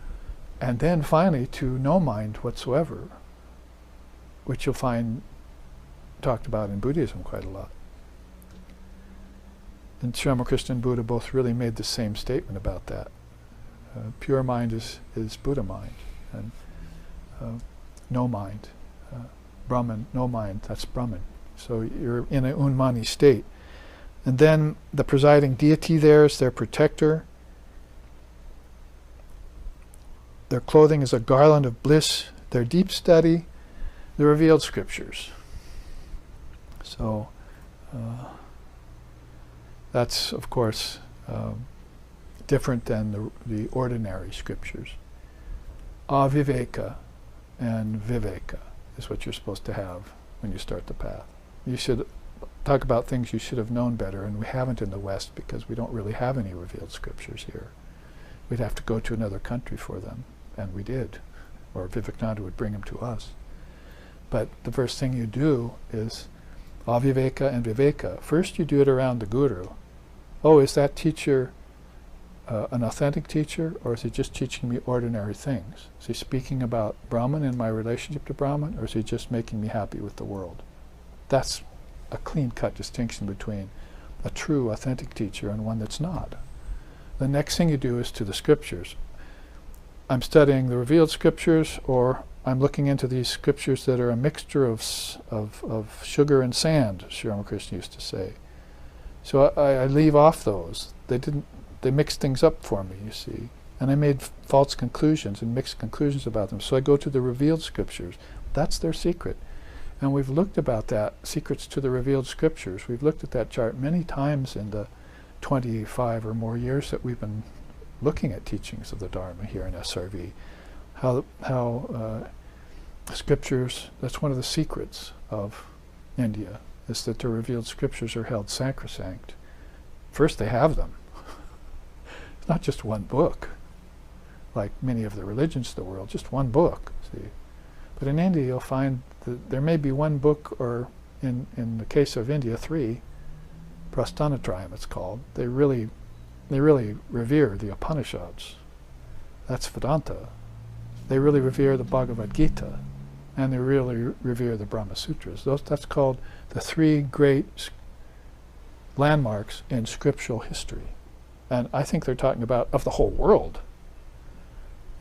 and then finally to no mind whatsoever, which you'll find talked about in Buddhism quite a lot. And Sri Ramakrishna and Buddha both really made the same statement about that. Pure mind is Buddha mind, and no mind, Brahman, no mind, that's Brahman. So you're in an unmani state. And then the presiding deity there is their protector. Their clothing is a garland of bliss. Their deep study, the revealed scriptures. So that's, of course, different than the ordinary scriptures. Aviveka and viveka is what you're supposed to have when you start the path. You should talk about things you should have known better, and we haven't in the West because we don't really have any revealed scriptures here. We'd have to go to another country for them, and we did, or Vivekananda would bring them to us. But the first thing you do is aviveka and viveka. First you do it around the guru. Oh, is that teacher an authentic teacher, or is he just teaching me ordinary things? Is he speaking about Brahman and my relationship to Brahman, or is he just making me happy with the world? That's a clean-cut distinction between a true, authentic teacher and one that's not. The next thing you do is to the scriptures. I'm studying the revealed scriptures, or I'm looking into these scriptures that are a mixture of sugar and sand, Sri Ramakrishna used to say. So I leave off those. They mixed things up for me, you see. And I made false conclusions and mixed conclusions about them. So I go to the revealed scriptures. That's their secret. And we've looked about that, secrets to the revealed scriptures. We've looked at that chart many times in the 25 or more years that we've been looking at teachings of the Dharma here in SRV. How scriptures, that's one of the secrets of India, is that the revealed scriptures are held sacrosanct. First they have them. It's not just one book, like many of the religions of the world, just one book, see. But in India you'll find that there may be one book, or in the case of India, 3, Prasthanatrayam it's called. They really revere the Upanishads. That's Vedanta. They really revere the Bhagavad Gita, and they really revere the Brahma Sutras. That's called the 3 great landmarks in scriptural history. And I think they're talking about of the whole world,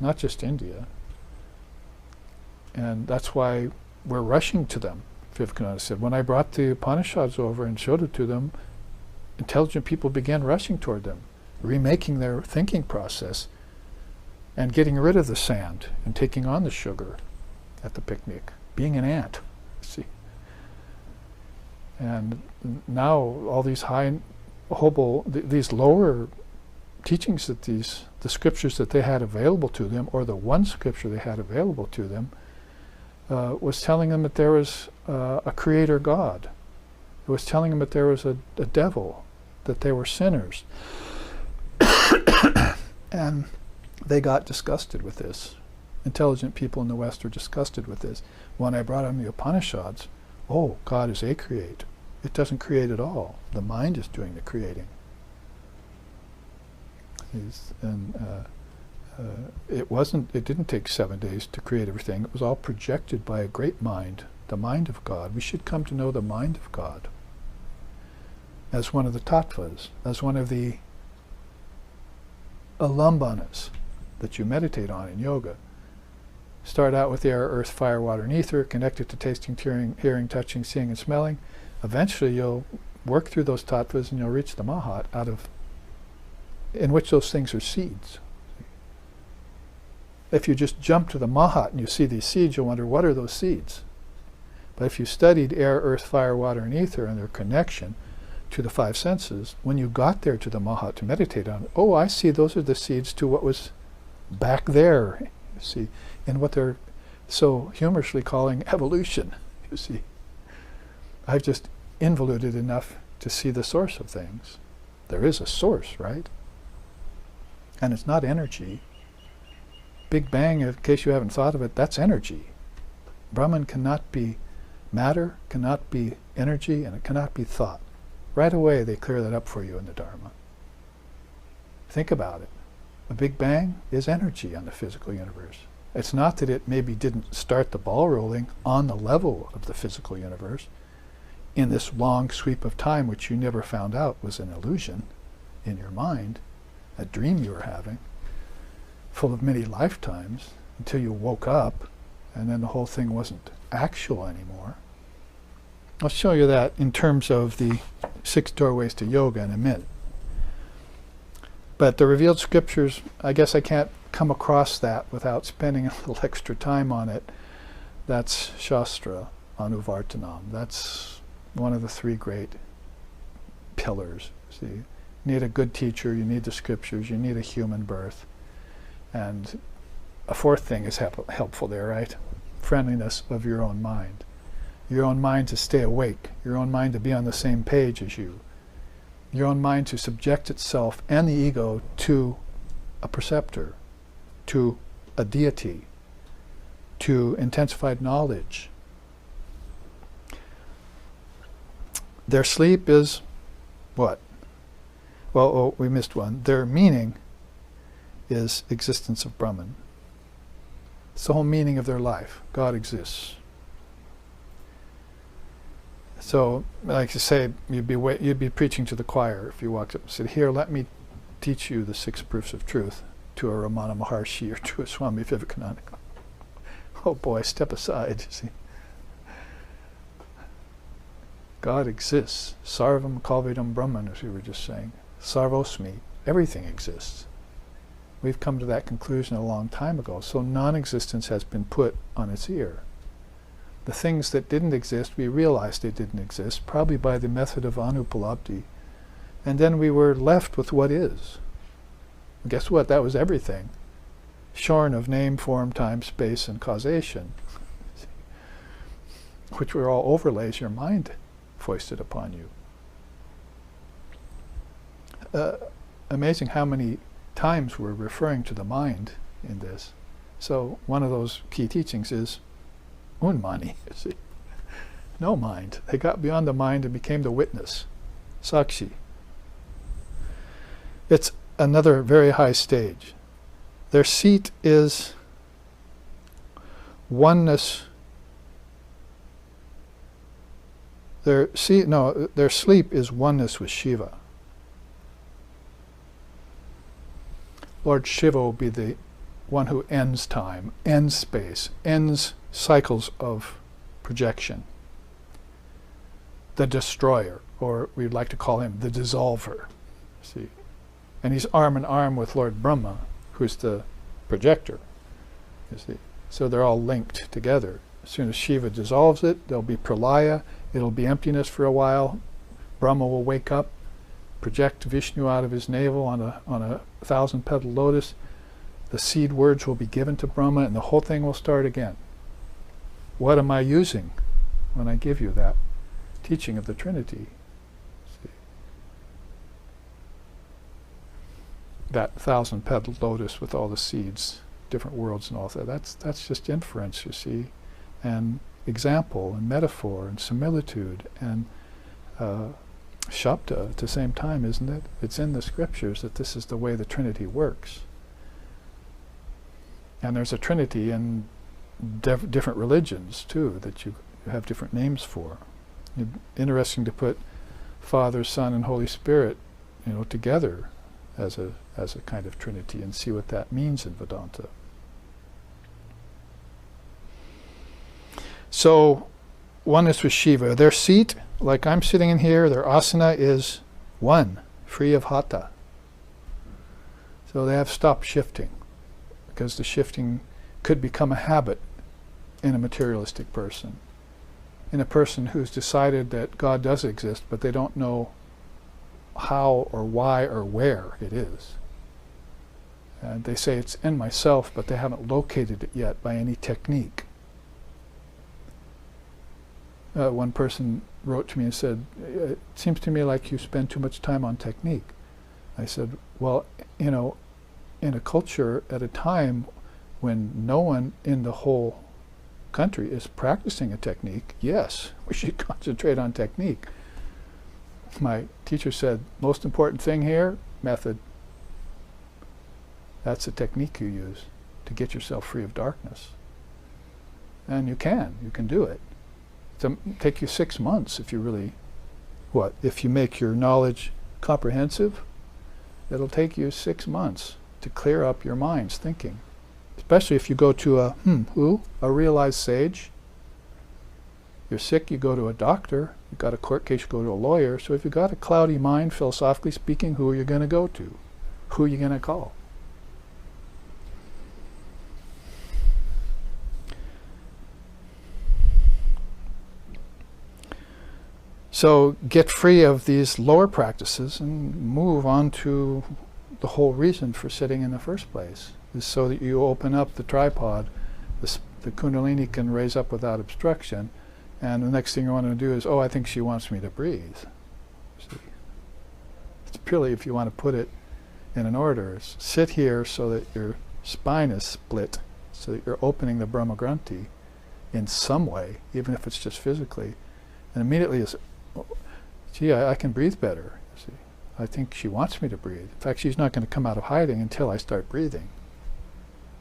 not just India. And that's why we're rushing to them. Vivekananda said, when I brought the Upanishads over and showed it to them, intelligent people began rushing toward them, remaking their thinking process and getting rid of the sand and taking on the sugar at the picnic, being an ant, see. And now all these these lower teachings that the scriptures that they had available to them, or the one scripture they had available to them, was telling them that there was a creator God. It was telling them that there was a devil, that they were sinners. And they got disgusted with this. Intelligent people in the West are disgusted with this. When I brought them the Upanishads, oh, God is a create. It doesn't create at all. The mind is doing the creating. It didn't take 7 days to create everything. It was all projected by a great mind, the mind of God. We should come to know the mind of God as one of the tattvas, as one of the alambanas that you meditate on in yoga. Start out with air, earth, fire, water, and ether, connected to tasting, hearing, touching, seeing, and smelling. Eventually you'll work through those tattvas and you'll reach the mahat, in which those things are seeds. If you just jump to the mahat and you see these seeds, you'll wonder, what are those seeds? But if you studied air, earth, fire, water, and ether and their connection to the five senses, when you got there to the Mahat to meditate on it, oh, I see those are the seeds to what was back there, you see, in what they're so humorously calling evolution, you see. I've just involuted enough to see the source of things. There is a source, right? And it's not energy. Big Bang, in case you haven't thought of it, that's energy. Brahman cannot be matter, cannot be energy, and it cannot be thought. Right away they clear that up for you in the Dharma. Think about it. A Big Bang is energy on the physical universe. It's not that it maybe didn't start the ball rolling on the level of the physical universe in this long sweep of time, which you never found out was an illusion in your mind, a dream you were having, full of many lifetimes, until you woke up, and then the whole thing wasn't actual anymore. I'll show you that in terms of the 6 doorways to yoga in a minute. But the revealed scriptures, I guess I can't come across that without spending a little extra time on it. That's Shastra, Anuvartanam. That's one of the 3 great pillars. See, you need a good teacher, you need the scriptures, you need a human birth. And a 4th thing is helpful there, right? Friendliness of your own mind. Your own mind to stay awake, your own mind to be on the same page as you, your own mind to subject itself and the ego to a preceptor, to a deity, to intensified knowledge. Their sleep is what? Well, oh, we missed one. Their meaning is existence of Brahman. It's the whole meaning of their life. God exists. So, like you say, you'd be preaching to the choir if you walked up and said, "Here, let me teach you the 6 proofs of truth," to a Ramana Maharshi or to a Swami Vivekananda. Oh boy, step aside, you see. God exists. Sarvam Kalvedam Brahman, as we were just saying. Sarvosmi. Everything exists. We've come to that conclusion a long time ago. So non-existence has been put on its ear. The things that didn't exist, we realized they didn't exist, probably by the method of Anupalabdhi. And then we were left with what is. And guess what? That was everything. Shorn of name, form, time, space, and causation, which were all overlays your mind foisted upon you. Amazing how many times we're referring to the mind in this. So one of those key teachings is Unmani, you see. No mind. They got beyond the mind and became the witness, Sakshi. It's another very high stage. Their seat is oneness. Their sleep is oneness with Shiva. Lord Shiva will be the one who ends time, ends space, ends cycles of projection. The destroyer, or we'd like to call him the dissolver. See? And he's arm in arm with Lord Brahma, who's the projector. You see? So they're all linked together. As soon as Shiva dissolves it, there'll be pralaya, it'll be emptiness for a while. Brahma will wake up, project Vishnu out of his navel on a 1,000-petal lotus. The seed words will be given to Brahma, and the whole thing will start again. What am I using when I give you that teaching of the Trinity? See? That 1,000-petal lotus with all the seeds, different worlds and all that. That's just inference, you see, and example and metaphor and similitude and Shabda at the same time, isn't it? It's in the scriptures that this is the way the Trinity works. And there's a Trinity in different religions too, that you have different names for. Interesting to put Father, Son, and Holy Spirit, together as a kind of Trinity and see what that means in Vedanta. So, oneness with Shiva. Their seat, like I'm sitting in here, their asana is one, free of hatha. So they have stopped shifting, because the shifting could become a habit in a materialistic person. in a person who's decided that God does exist, but they don't know how or why or where it is. And they say it's in myself, but they haven't located it yet by any technique. One person wrote to me and said, "It seems to me like you spend too much time on technique." I said, well, you know, in a culture at a time when no one in the whole country is practicing a technique, yes, we should concentrate on technique. My teacher said, most important thing here, method. That's the technique you use to get yourself free of darkness. And you can do it. It'll take you 6 months if you really, if you make your knowledge comprehensive, it'll take you 6 months to clear up your mind's thinking. Especially if you go to a realized sage. You're sick, you go to a doctor. You've got a court case, you go to a lawyer. So if you've got a cloudy mind, philosophically speaking, who are you going to go to? Who are you going to call? So get free of these lower practices and move on to the whole reason for sitting in the first place, is so that you open up the tripod, the Kundalini can raise up without obstruction, and the next thing you want to do is, I think she wants me to breathe. See? It's purely, if you want to put it in an order, sit here so that your spine is split, so that you're opening the Brahma Granthi in some way, even if it's just physically, and immediately it's, gee, I can breathe better. See, I think she wants me to breathe. In fact, she's not going to come out of hiding until I start breathing.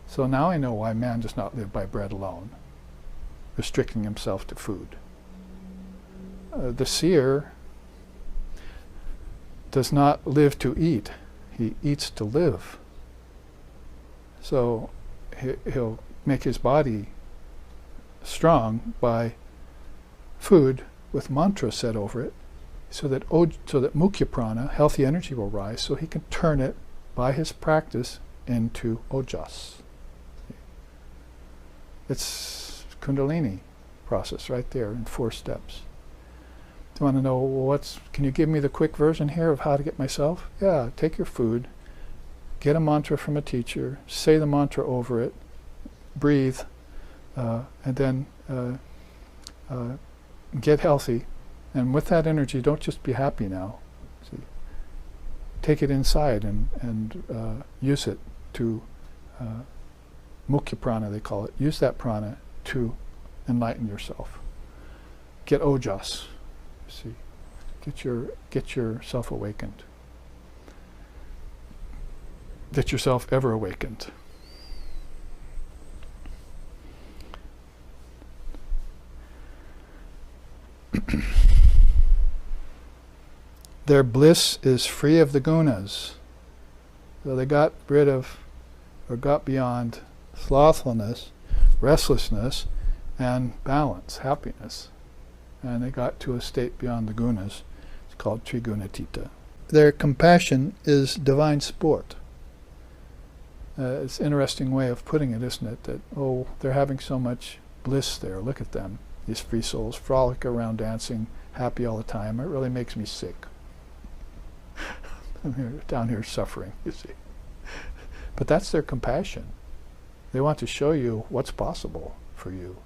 So now I know why man does not live by bread alone, restricting himself to food. The seer does not live to eat. He eats to live. So he'll make his body strong by food with mantra said over it, so that mukhya prana, healthy energy, will rise, so he can turn it by his practice into ojas. It's Kundalini process right there in 4 steps. Do you want to know can you give me the quick version here of how to get myself? Yeah, take your food, get a mantra from a teacher, say the mantra over it, breathe, and then get healthy, and with that energy, don't just be happy now. See, take it inside and use it to mukhya prana, they call it. Use that prana to enlighten yourself. Get ojas. See, get yourself awakened. Get yourself ever awakened. Their bliss is free of the gunas. So they got rid of, or got beyond, slothfulness, restlessness, and balance, happiness. And they got to a state beyond the gunas. It's called trigunatita. Their compassion is divine sport. It's an interesting way of putting it, isn't it? That, they're having so much bliss there. Look at them. These free souls frolic around dancing, happy all the time. It really makes me sick. I'm down here suffering, you see. But that's their compassion. They want to show you what's possible for you.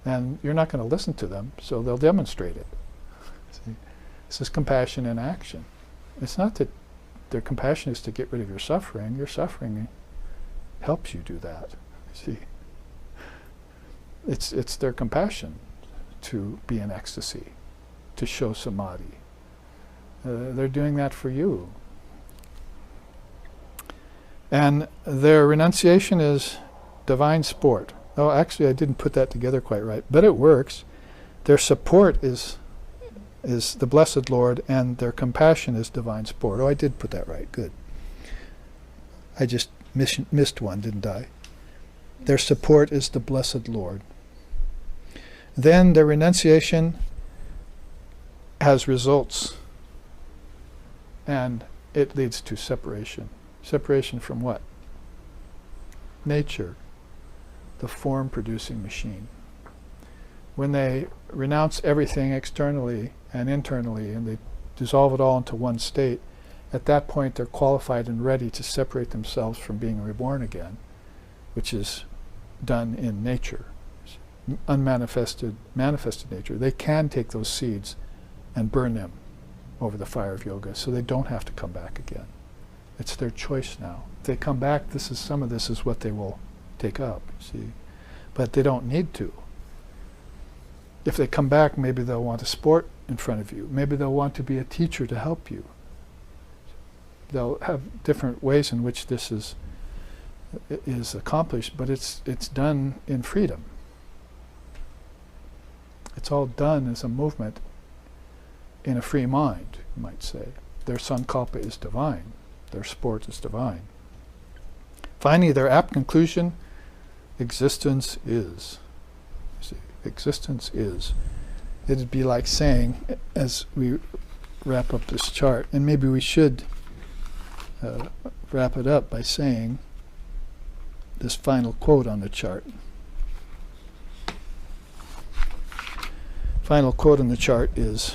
And you're not going to listen to them, so they'll demonstrate it. See? This is compassion in action. It's not that their compassion is to get rid of your suffering. Your suffering helps you do that. See? It's their compassion to be in ecstasy, to show samadhi. They're doing that for you. And their renunciation is divine sport. Oh, actually, I didn't put that together quite right, but it works. Their support is the Blessed Lord, and their compassion is divine sport. Oh, I did put that right. Good. I just missed one, didn't I? Their support is the Blessed Lord. Then their renunciation has results, and it leads to separation. Separation from what? Nature, the form-producing machine. when they renounce everything externally and internally, and they dissolve it all into one state, at that point they're qualified and ready to separate themselves from being reborn again, which is done in nature, unmanifested, manifested nature. They can take those seeds and burn them over the fire of yoga, so they don't have to come back again. It's their choice now. If they come back, some of this is what they will take up, see. But they don't need to. If they come back, maybe they'll want to sport in front of you. Maybe they'll want to be a teacher to help you. They'll have different ways in which this is accomplished, but it's done in freedom. It's all done as a movement in a free mind, you might say. Their sankalpa is divine. Their sport is divine. Finally, their apt conclusion, existence is. See, existence is. It'd be like saying, as we wrap up this chart, and maybe we should wrap it up by saying this final quote on the chart. Final quote on the chart is,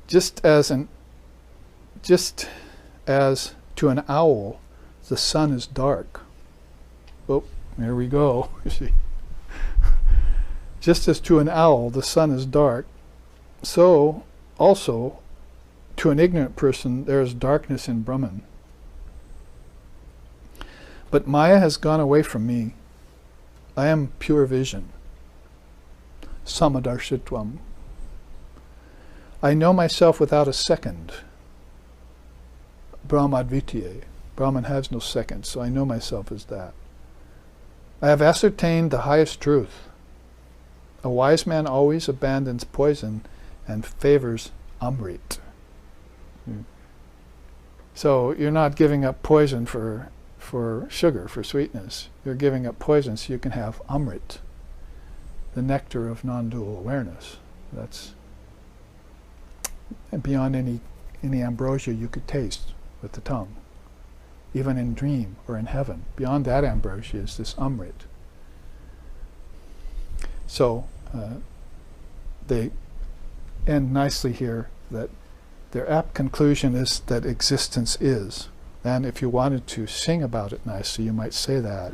just as to an owl the sun is dark. Oh, there we go. You see. Just as to an owl the sun is dark, so also to an ignorant person there is darkness in Brahman. But Maya has gone away from me. I am pure vision. Samadarshitvam. I know myself without a second. Brahmadvitiye. Brahman has no second, so I know myself as that. I have ascertained the highest truth. A wise man always abandons poison and favors amrit. So you're not giving up poison for sugar, for sweetness. You're giving up poison so you can have amrit, the nectar of non-dual awareness. That's beyond any ambrosia you could taste with the tongue, even in dream or in heaven. Beyond that ambrosia is this amrit. So they end nicely here that their apt conclusion is that existence is. And if you wanted to sing about it nicely, you might say that.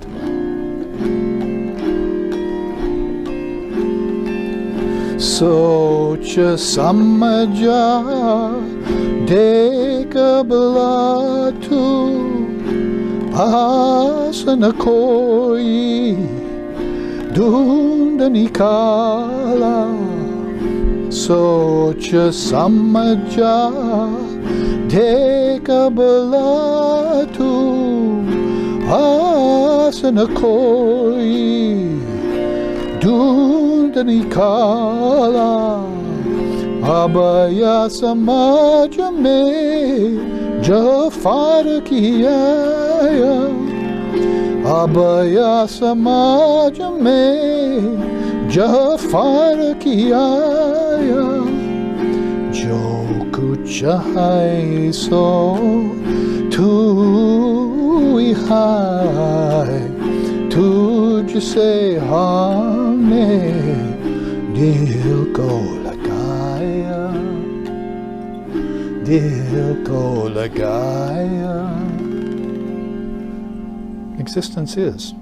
Socha samaja dekabalatu asana koi dundanikala. Socha samaja dekabalatu asana koi dundanikala. Abhaya samaja me jafar kiyaya. Abhaya samaja me jafar kiyaya. Jo kuch hai so tu hai, tujhse humne dil ko lagaya, dil ko lagaya. Existence is.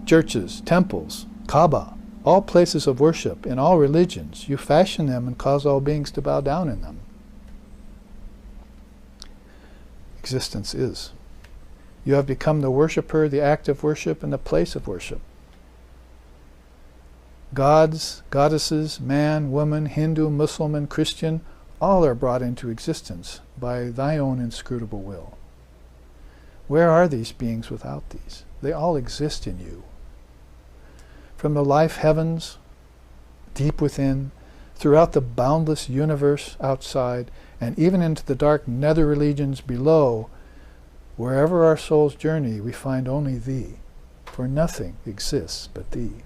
Churches, temples, Kaaba, all places of worship in all religions, you fashion them and cause all beings to bow down in them. Existence is. You have become the worshipper, the act of worship, and the place of worship. Gods, goddesses, man, woman, Hindu, Muslim, and Christian, all are brought into existence by thy own inscrutable will. Where are these beings without these? They all exist in you. From the life heavens, deep within, throughout the boundless universe outside, and even into the dark nether regions below, wherever our souls journey, we find only thee, for nothing exists but thee.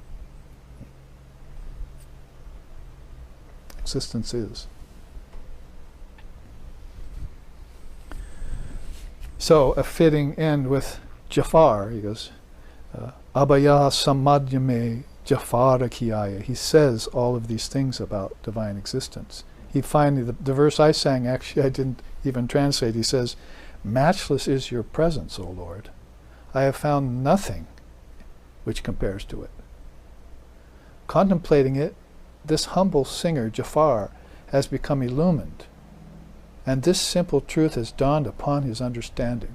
Existence is. So, a fitting end with Jafar, he goes, Abhaya samadhyame jafara kiyaya. He says all of these things about divine existence. He finally, the verse I sang, actually I didn't even translate. He says, matchless is your presence, O Lord. I have found nothing which compares to it. Contemplating it, this humble singer, Jafar, has become illumined. And this simple truth has dawned upon his understanding,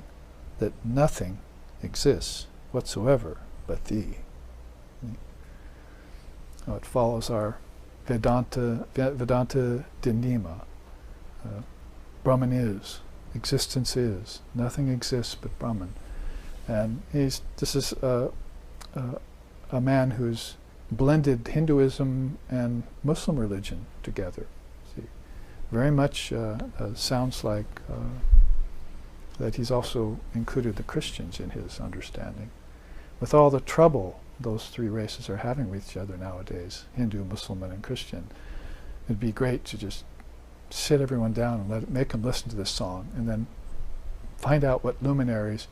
that nothing exists whatsoever but thee. It follows our Vedanta Dinima. Brahman is, existence is, nothing exists but Brahman. And this is a man who's blended Hinduism and Muslim religion together. See, very much sounds like that he's also included the Christians in his understanding. With all the trouble those three races are having with each other nowadays, Hindu, Muslim, and Christian, it'd be great to just sit everyone down and make them listen to this song, and then find out what luminaries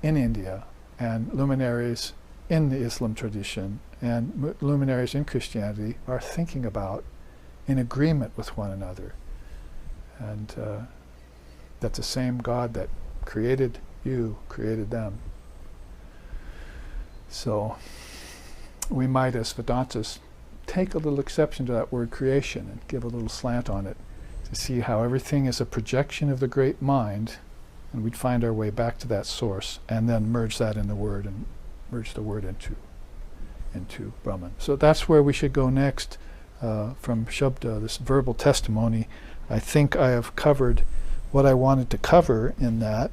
in India and luminaries in the Islam tradition and luminaries in Christianity are thinking about in agreement with one another. And that the same God that created you created them. So we might, as Vedantists, take a little exception to that word creation and give a little slant on it to see how everything is a projection of the great mind, and we'd find our way back to that source and then merge that in the word and merge the word into Brahman. So that's where we should go next from Shabda, this verbal testimony. I think I have covered what I wanted to cover in that.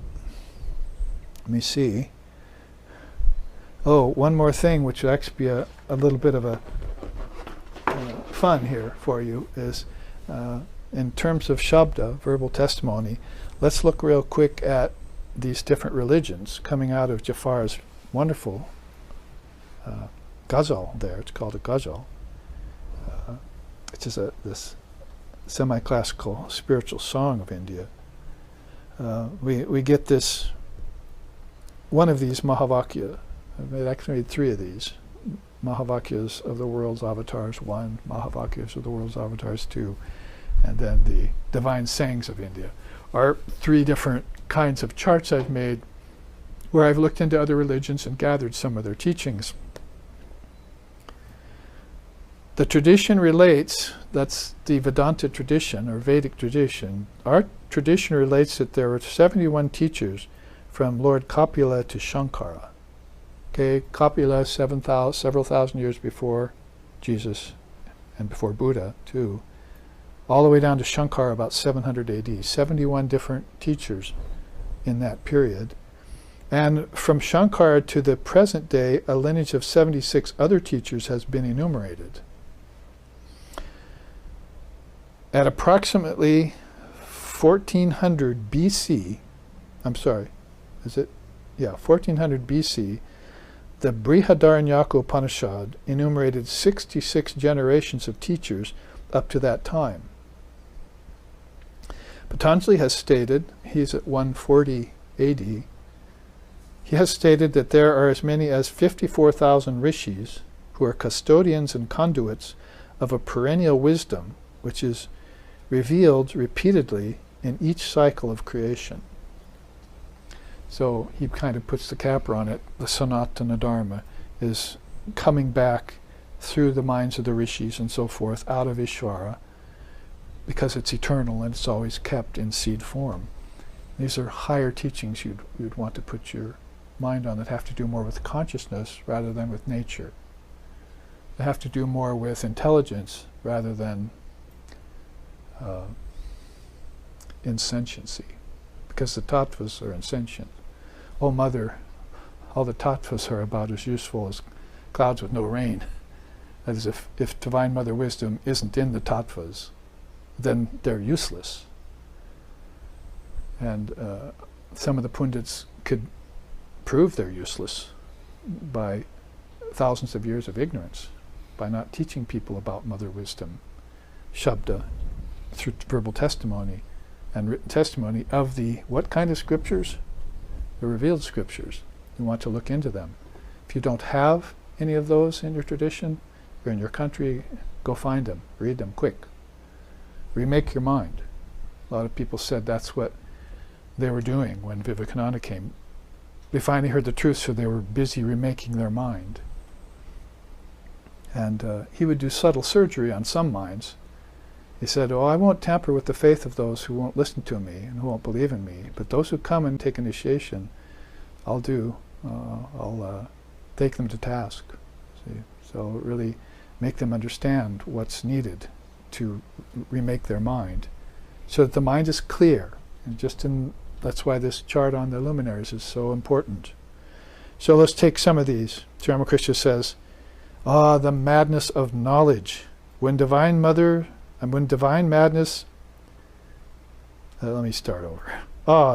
Let me see. Oh, one more thing, which will actually be a little bit of a fun here for you, is in terms of Shabda, verbal testimony, let's look real quick at these different religions coming out of Jafar's wonderful ghazal there. It's called a ghazal. It's just this semi-classical spiritual song of India. We get this, one of these Mahavakya. I've actually made three of these. Mahavakyas of the world's avatars 1, Mahavakyas of the world's avatars 2, and then the divine sayings of India are three different kinds of charts I've made where I've looked into other religions and gathered some of their teachings. The tradition relates, that's the Vedanta tradition or Vedic tradition. Our tradition relates that there were 71 teachers from Lord Kapila to Shankara. Okay, Kapila several thousand years before Jesus and before Buddha too, all the way down to Shankara about 700 AD. 71 different teachers in that period. And from Shankara to the present day, a lineage of 76 other teachers has been enumerated. At approximately 1400 BC, 1400 BC, the Brihadaranyaka Upanishad enumerated 66 generations of teachers up to that time. Patanjali has stated, he's at 140 AD, he has stated that there are as many as 54,000 rishis who are custodians and conduits of a perennial wisdom which is revealed repeatedly in each cycle of creation. So he kind of puts the capper on it. The Sanatana Dharma is coming back through the minds of the rishis and so forth out of Ishvara because it's eternal and it's always kept in seed form. These are higher teachings you'd want to put your mind on that have to do more with consciousness rather than with nature. They have to do more with intelligence rather than insentiency, because the tattvas are insentient. Oh mother, all the tattvas are about as useful as clouds with no rain. That is, if Divine Mother Wisdom isn't in the tattvas, then they're useless. And some of the pundits could prove they're useless by thousands of years of ignorance, by not teaching people about Mother Wisdom, Shabda, through verbal testimony and written testimony of the what kind of scriptures? The revealed scriptures. You want to look into them. If If you don't have any of those in your tradition or in your country, go find them, read them quick. Remake your mind. A lot of people said that's what they were doing when Vivekananda came. They finally heard the truth, so they were busy remaking their mind. And he would do subtle surgery on some minds. He said, oh, I won't tamper with the faith of those who won't listen to me and who won't believe in me, but those who come and take initiation, I'll take them to task. See? So really make them understand what's needed to remake their mind, so that the mind is clear. And that's why this chart on the luminaries is so important. So let's take some of these. Sri Ramakrishna says, the madness of knowledge. When divine madness, let me start over.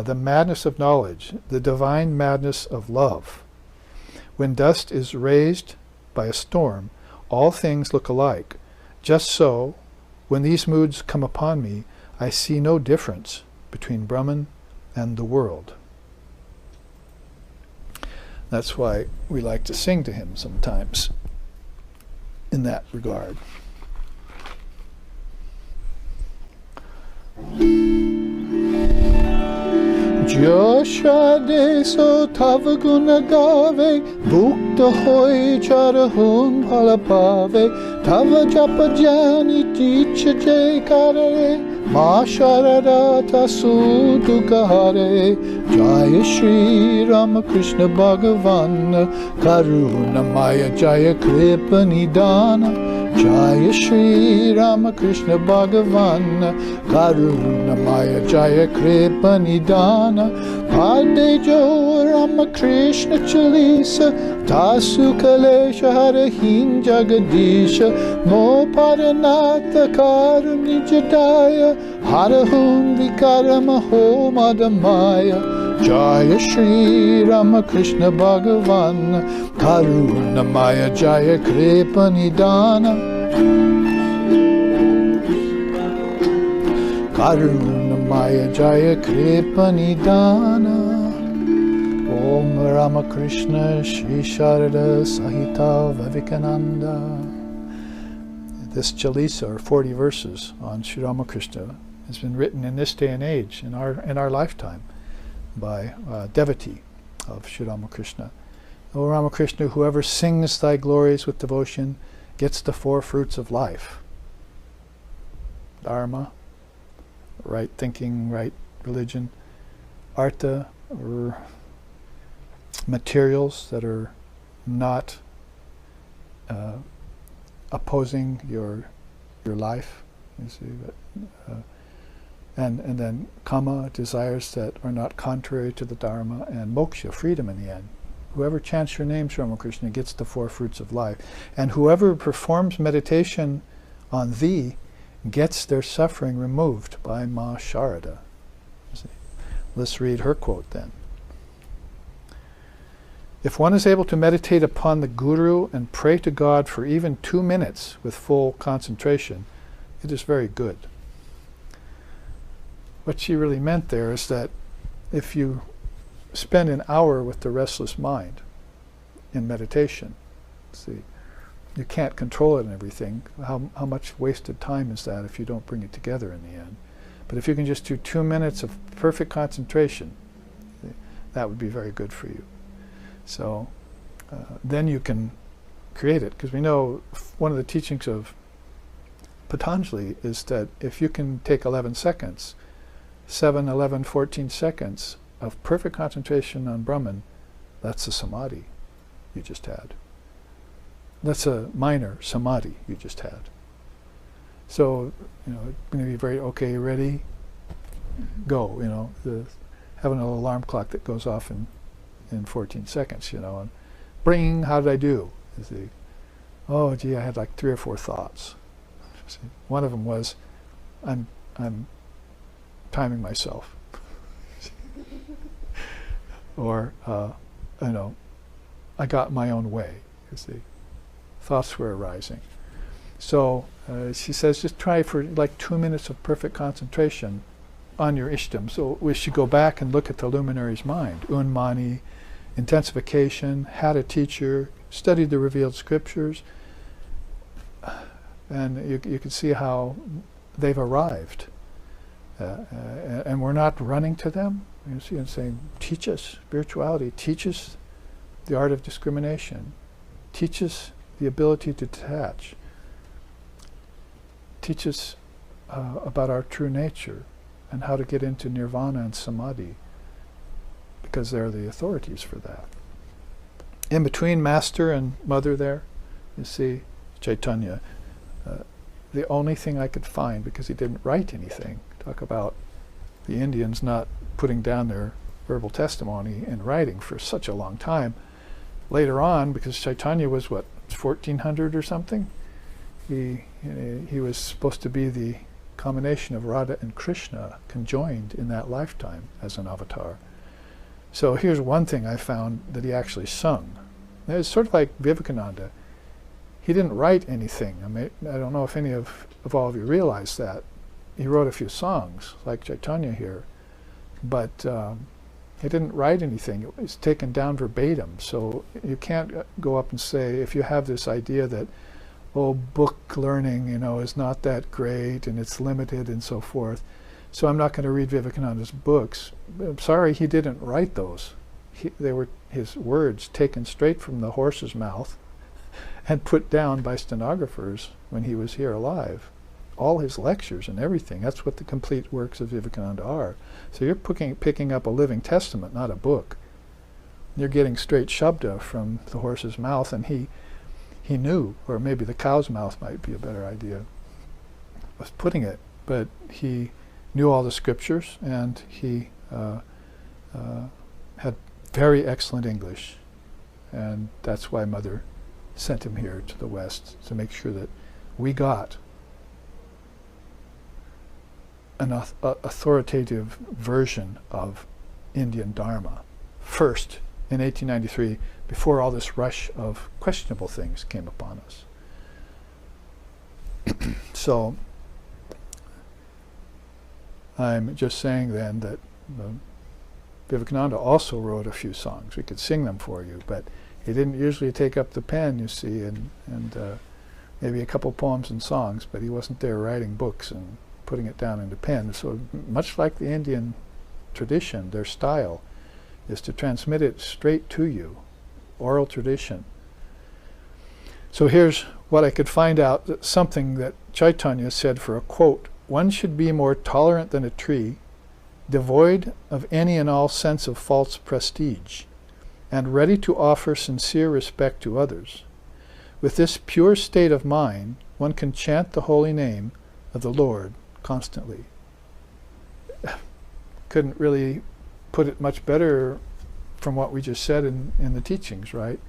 The madness of knowledge, the divine madness of love. When dust is raised by a storm, all things look alike. Just so, when these moods come upon me, I see no difference between Brahman and the world. That's why we like to sing to him sometimes in that regard. Joshade so tavaguna gave, bukta hoy charahun palapave, tava japajani ticha jay karare, ma sharadata sudukahare, Jaya Shri Ramakrishna Bhagavan, Karuna Maya Jaya Kripa Nidana, Jaya Shri Ramakrishna Bhagavan, Karuna Maya Jaya Kripa Nidana, Pade Jo Ramakrishna Chalisa, Tasu Kalesha Harahin Jagadisha, Mo Paranatha Karuni Jadaya, Harahum Vikaramaho Madamaya, Jaya Shri Ramakrishna Bhagavan, Karuna Maya Jaya Kripa Nidana, Karuna Maya Jaya Kripa Nidana. Om Ramakrishna Shri Sharada Sahita Vivekananda. This Chalisa, or 40 verses on Sri Ramakrishna, has been written in this day and age, in our lifetime, by a devotee of Sri Ramakrishna. O Ramakrishna, whoever sings thy glories with devotion gets the 4 fruits of life. Dharma, right thinking, right religion. Artha, or materials that are not opposing your life, you see, and then kama, desires that are not contrary to the Dharma, and moksha, freedom in the end. Whoever chants your name, Sri Ramakrishna, gets the 4 fruits of life. And whoever performs meditation on thee gets their suffering removed by Ma Sharada. See? Let's read her quote then. If one is able to meditate upon the Guru and pray to God for even 2 minutes with full concentration, it is very good. What she really meant there is that if you spend an hour with the restless mind in meditation, see, you can't control it and everything. How much wasted time is that if you don't bring it together in the end? But if you can just do 2 minutes of perfect concentration, that would be very good for you. So then you can create it, because we know one of the teachings of Patanjali is that if you can take 11 seconds, 7, 11, 14 seconds of perfect concentration on Brahman, that's a samadhi you just had. That's a minor samadhi you just had. So, it's going to be very, okay, you ready? Go, having an alarm clock that goes off in 14 seconds, and bring, how did I do? You see, oh gee, I had like 3 or 4 thoughts. See, one of them was, I'm timing myself. Or, I got my own way, you see. Thoughts were arising. So she says, just try for like 2 minutes of perfect concentration on your ishtam. So we should go back and look at the luminary's mind, Unmani, intensification, had a teacher, studied the revealed scriptures, and you can see how they've arrived. And we're not running to them. You see, and saying, teach us spirituality, teach us the art of discrimination, teach us the ability to detach, teach us about our true nature and how to get into nirvana and samadhi, because they're the authorities for that. In between Master and Mother there, you see Chaitanya. The only thing I could find, because he didn't write anything, talk about the Indians not putting down their verbal testimony in writing for such a long time. Later on, because Chaitanya was, 1400 or something? He was supposed to be the combination of Radha and Krishna conjoined in that lifetime as an avatar. So here's one thing I found that he actually sung. It's sort of like Vivekananda. He didn't write anything. I don't know if any of all of you realize that. He wrote a few songs, like Chaitanya here, but he didn't write anything. It was taken down verbatim. So you can't go up and say, if you have this idea that, oh, book learning, is not that great and it's limited and so forth, so I'm not going to read Vivekananda's books. I'm sorry, he didn't write those. They were his words taken straight from the horse's mouth and put down by stenographers when he was here alive. All his lectures and everything. That's what the complete works of Vivekananda are. So you're picking up a living testament, not a book. You're getting straight Shabda from the horse's mouth, and he knew, or maybe the cow's mouth might be a better idea, was putting it, but he knew all the scriptures, and he had very excellent English, and that's why Mother sent him here to the West, to make sure that we got an authoritative version of Indian Dharma first in 1893, before all this rush of questionable things came upon us. So I'm just saying then that Vivekananda also wrote a few songs. We could sing them for you, but he didn't usually take up the pen, you see, and maybe a couple poems and songs, but he wasn't there writing books and putting it down into pen. So much like the Indian tradition, their style is to transmit it straight to you, oral tradition. So here's what I could find out, something that Chaitanya said for a quote: "One should be more tolerant than a tree, devoid of any and all sense of false prestige, and ready to offer sincere respect to others. With this pure state of mind, one can chant the holy name of the Lord constantly." Couldn't really put it much better from what we just said in the teachings, right?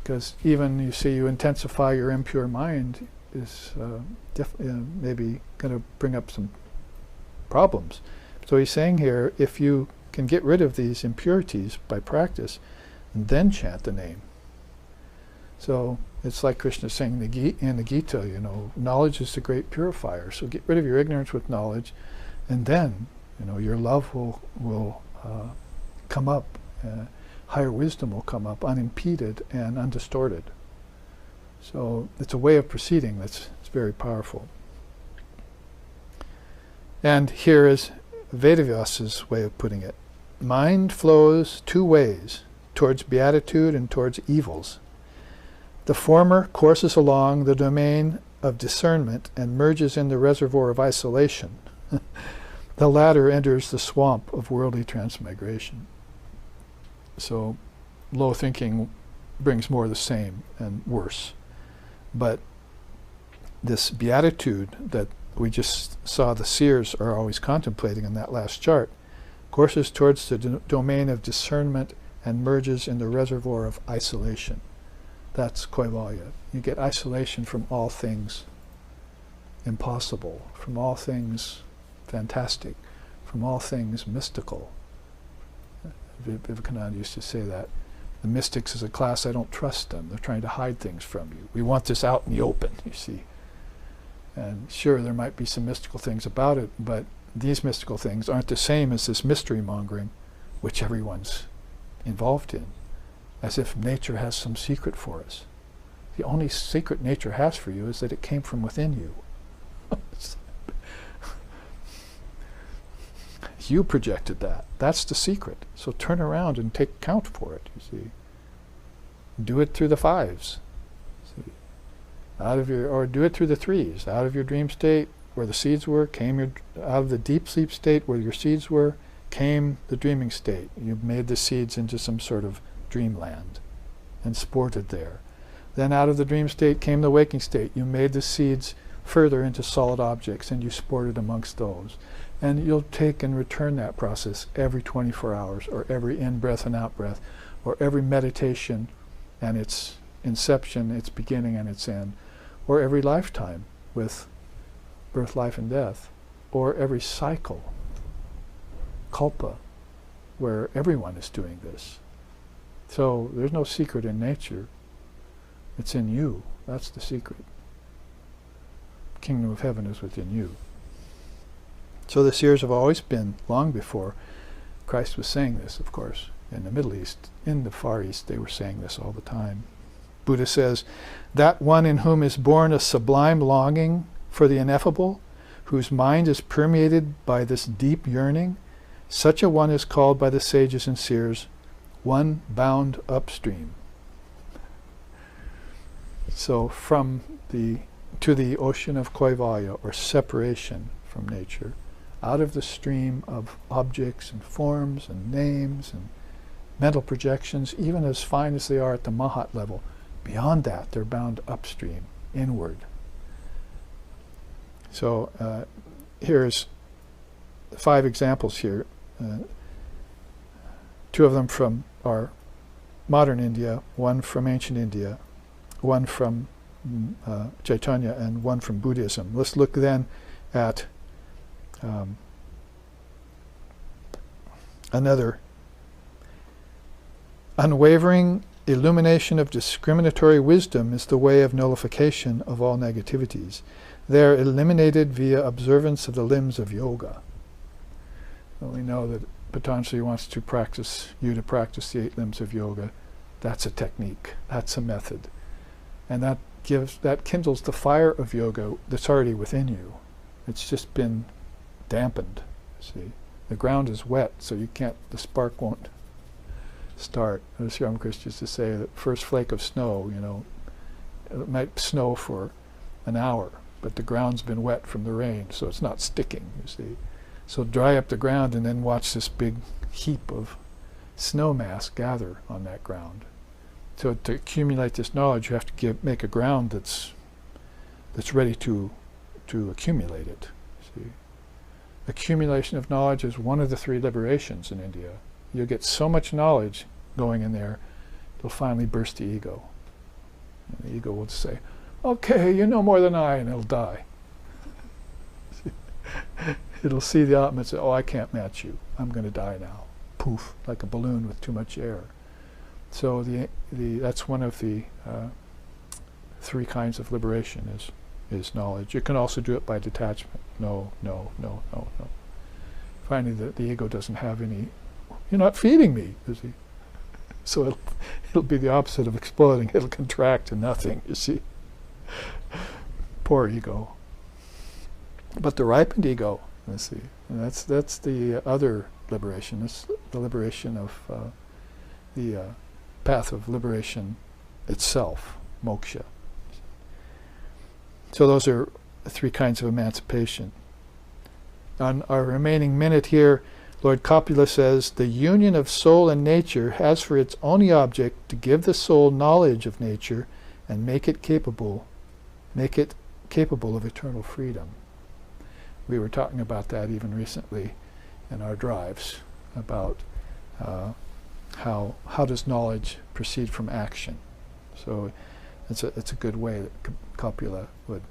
Because even, you see, you intensify your impure mind is maybe going to bring up some problems. So he's saying here, if you can get rid of these impurities by practice, and then chant the name. So it's like Krishna saying in the Gita, knowledge is the great purifier. So get rid of your ignorance with knowledge, and then, your love will come up. Higher wisdom will come up, unimpeded and undistorted. So it's a way of proceeding it's very powerful. And here is Vedavyas's way of putting it. Mind flows two ways, towards beatitude and towards evils. The former courses along the domain of discernment and merges in the reservoir of isolation. The latter enters the swamp of worldly transmigration. So low thinking brings more of the same and worse. But this beatitude that we just saw the Seers are always contemplating in that last chart courses towards the domain of discernment and merges in the reservoir of isolation. That's Kaivalya. You get isolation from all things impossible, from all things fantastic, from all things mystical. Vivekananda used to say that. The mystics as a class, I don't trust them. They're trying to hide things from you. We want this out in the open, you see. And sure, there might be some mystical things about it, but these mystical things aren't the same as this mystery mongering, which everyone's involved in, as if nature has some secret for us. The only secret nature has for you is that it came from within you. You projected that. That's the secret. So turn around and take account for it, you see. Do it through the fives. See? Or do it through the threes. Out of your dream state, where the seeds were, out of the deep sleep state where your seeds were, came the dreaming state. You made the seeds into some sort of dreamland and sported there. Then out of the dream state came the waking state. You made the seeds further into solid objects and you sported amongst those. And you'll take and return that process every 24 hours, or every in-breath and out-breath, or every meditation and its inception, its beginning and its end, or every lifetime with birth, life, and death, or every cycle, kalpa, where everyone is doing this. So there's no secret in nature. It's in you. That's the secret. Kingdom of heaven is within you. So the seers have always been, long before Christ was saying this, of course, in the Middle East. In the Far East, they were saying this all the time. Buddha says, that one in whom is born a sublime longing for the ineffable, whose mind is permeated by this deep yearning, such a one is called by the sages and seers, one bound upstream. So to the ocean of Kaivalya, or separation from nature, out of the stream of objects and forms and names and mental projections, even as fine as they are at the Mahat level, beyond that they're bound upstream, inward. So here's 5 examples here. 2 of them from our modern India, 1 from ancient India, 1 from Chaitanya, and 1 from Buddhism. Let's look then at another. Unwavering illumination of discriminatory wisdom is the way of nullification of all negativities. They are eliminated via observance of the limbs of yoga. Well, we know that Patanjali wants to practice the 8 limbs of yoga. That's a technique. That's a method. And that kindles the fire of yoga that's already within you. It's just been dampened. See, the ground is wet, so the spark won't start. As Ramakrishna used to say, the first flake of snow, it might snow for an hour, but the ground's been wet from the rain, so it's not sticking, you see. So dry up the ground and then watch this big heap of snow mass gather on that ground. So to accumulate this knowledge, you have to make a ground that's ready to accumulate it. See, accumulation of knowledge is one of the 3 liberations in India. You'll get so much knowledge going in there, it'll finally burst the ego. And the ego will say, "Okay, you know more than I," and it'll die. It'll see the Atma and say, "Oh, I can't match you. I'm going to die now." Poof, like a balloon with too much air. So that's one of the 3 kinds of liberation is knowledge. You can also do it by detachment. No. Finally, the ego doesn't have any. You're not feeding me, is he? So it'll be the opposite of exploding. It'll contract to nothing, you see. Poor ego. But the ripened ego, you see, and that's the other liberation. It's the liberation of the path of liberation itself, moksha. So those are 3 kinds of emancipation. On our remaining minute here, Lord Copula says, the union of soul and nature has for its only object to give the soul knowledge of nature and make it capable of eternal freedom. We were talking about that even recently in our drives, about how does knowledge proceed from action. So it's a good way that Copula would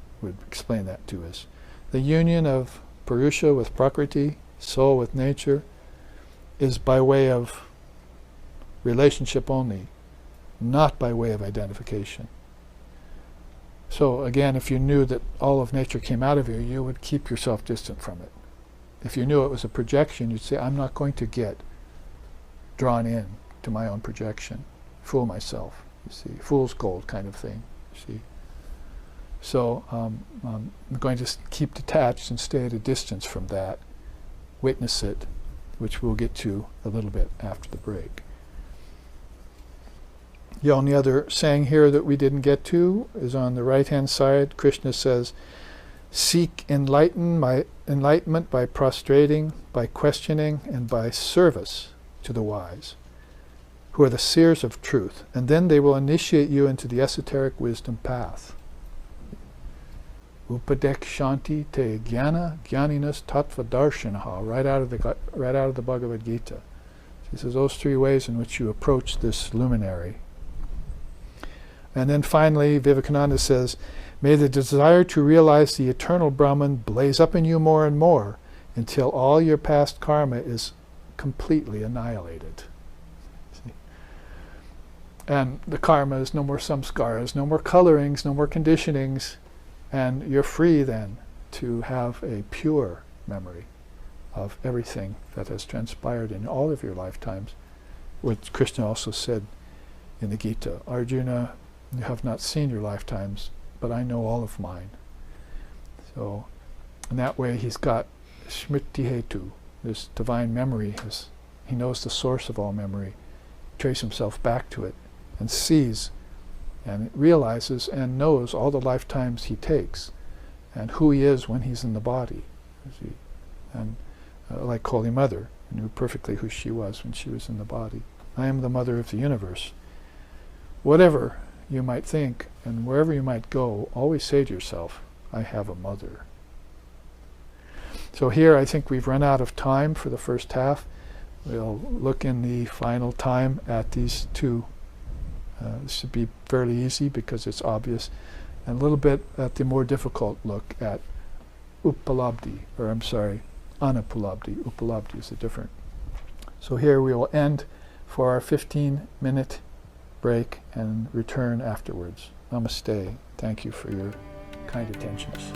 explain that to us. The union of Purusha with Prakriti, soul with nature, is by way of relationship only, not by way of identification. So again, if you knew that all of nature came out of you, you would keep yourself distant from it. If you knew it was a projection, you'd say, I'm not going to get drawn in to to my own projection, fool myself, you see, fool's gold kind of thing, you see. So I'm going to keep detached and stay at a distance from that, witness it, which we'll get to a little bit after the break. The only other saying here that we didn't get to is on the right-hand side. Krishna says, seek enlightenment by prostrating, by questioning, and by service to the wise, who are the seers of truth, and then they will initiate you into the esoteric wisdom path. Upadek Shanti Te Jnana Jnaninas Tattva Darshanaha, right out of the Bhagavad Gita. He says those three ways in which you approach this luminary. And then finally, Vivekananda says, may the desire to realize the eternal Brahman blaze up in you more and more until all your past karma is completely annihilated. See? And the karma is no more samskaras, no more colorings, no more conditionings, and you're free then to have a pure memory of everything that has transpired in all of your lifetimes. What Krishna also said in the Gita, Arjuna, you have not seen your lifetimes, but I know all of mine. So in that way he's got smriti hetu, this divine memory. He knows the source of all memory, trace himself back to it, and sees and realizes and knows all the lifetimes he takes and who he is when he's in the body. And like Holy Mother, knew perfectly who she was when she was in the body. I am the mother of the universe. Whatever you might think and wherever you might go, always say to yourself, I have a mother. So here I think we've run out of time for the first half. We'll look in the final time at these two. This should be fairly easy because it's obvious. And a little bit at the more difficult look at upalabdhi, or I'm sorry, anupalabdhi. Upalabdhi is a different. So here we will end for our 15-minute break and return afterwards. Namaste. Thank you for your kind attentions.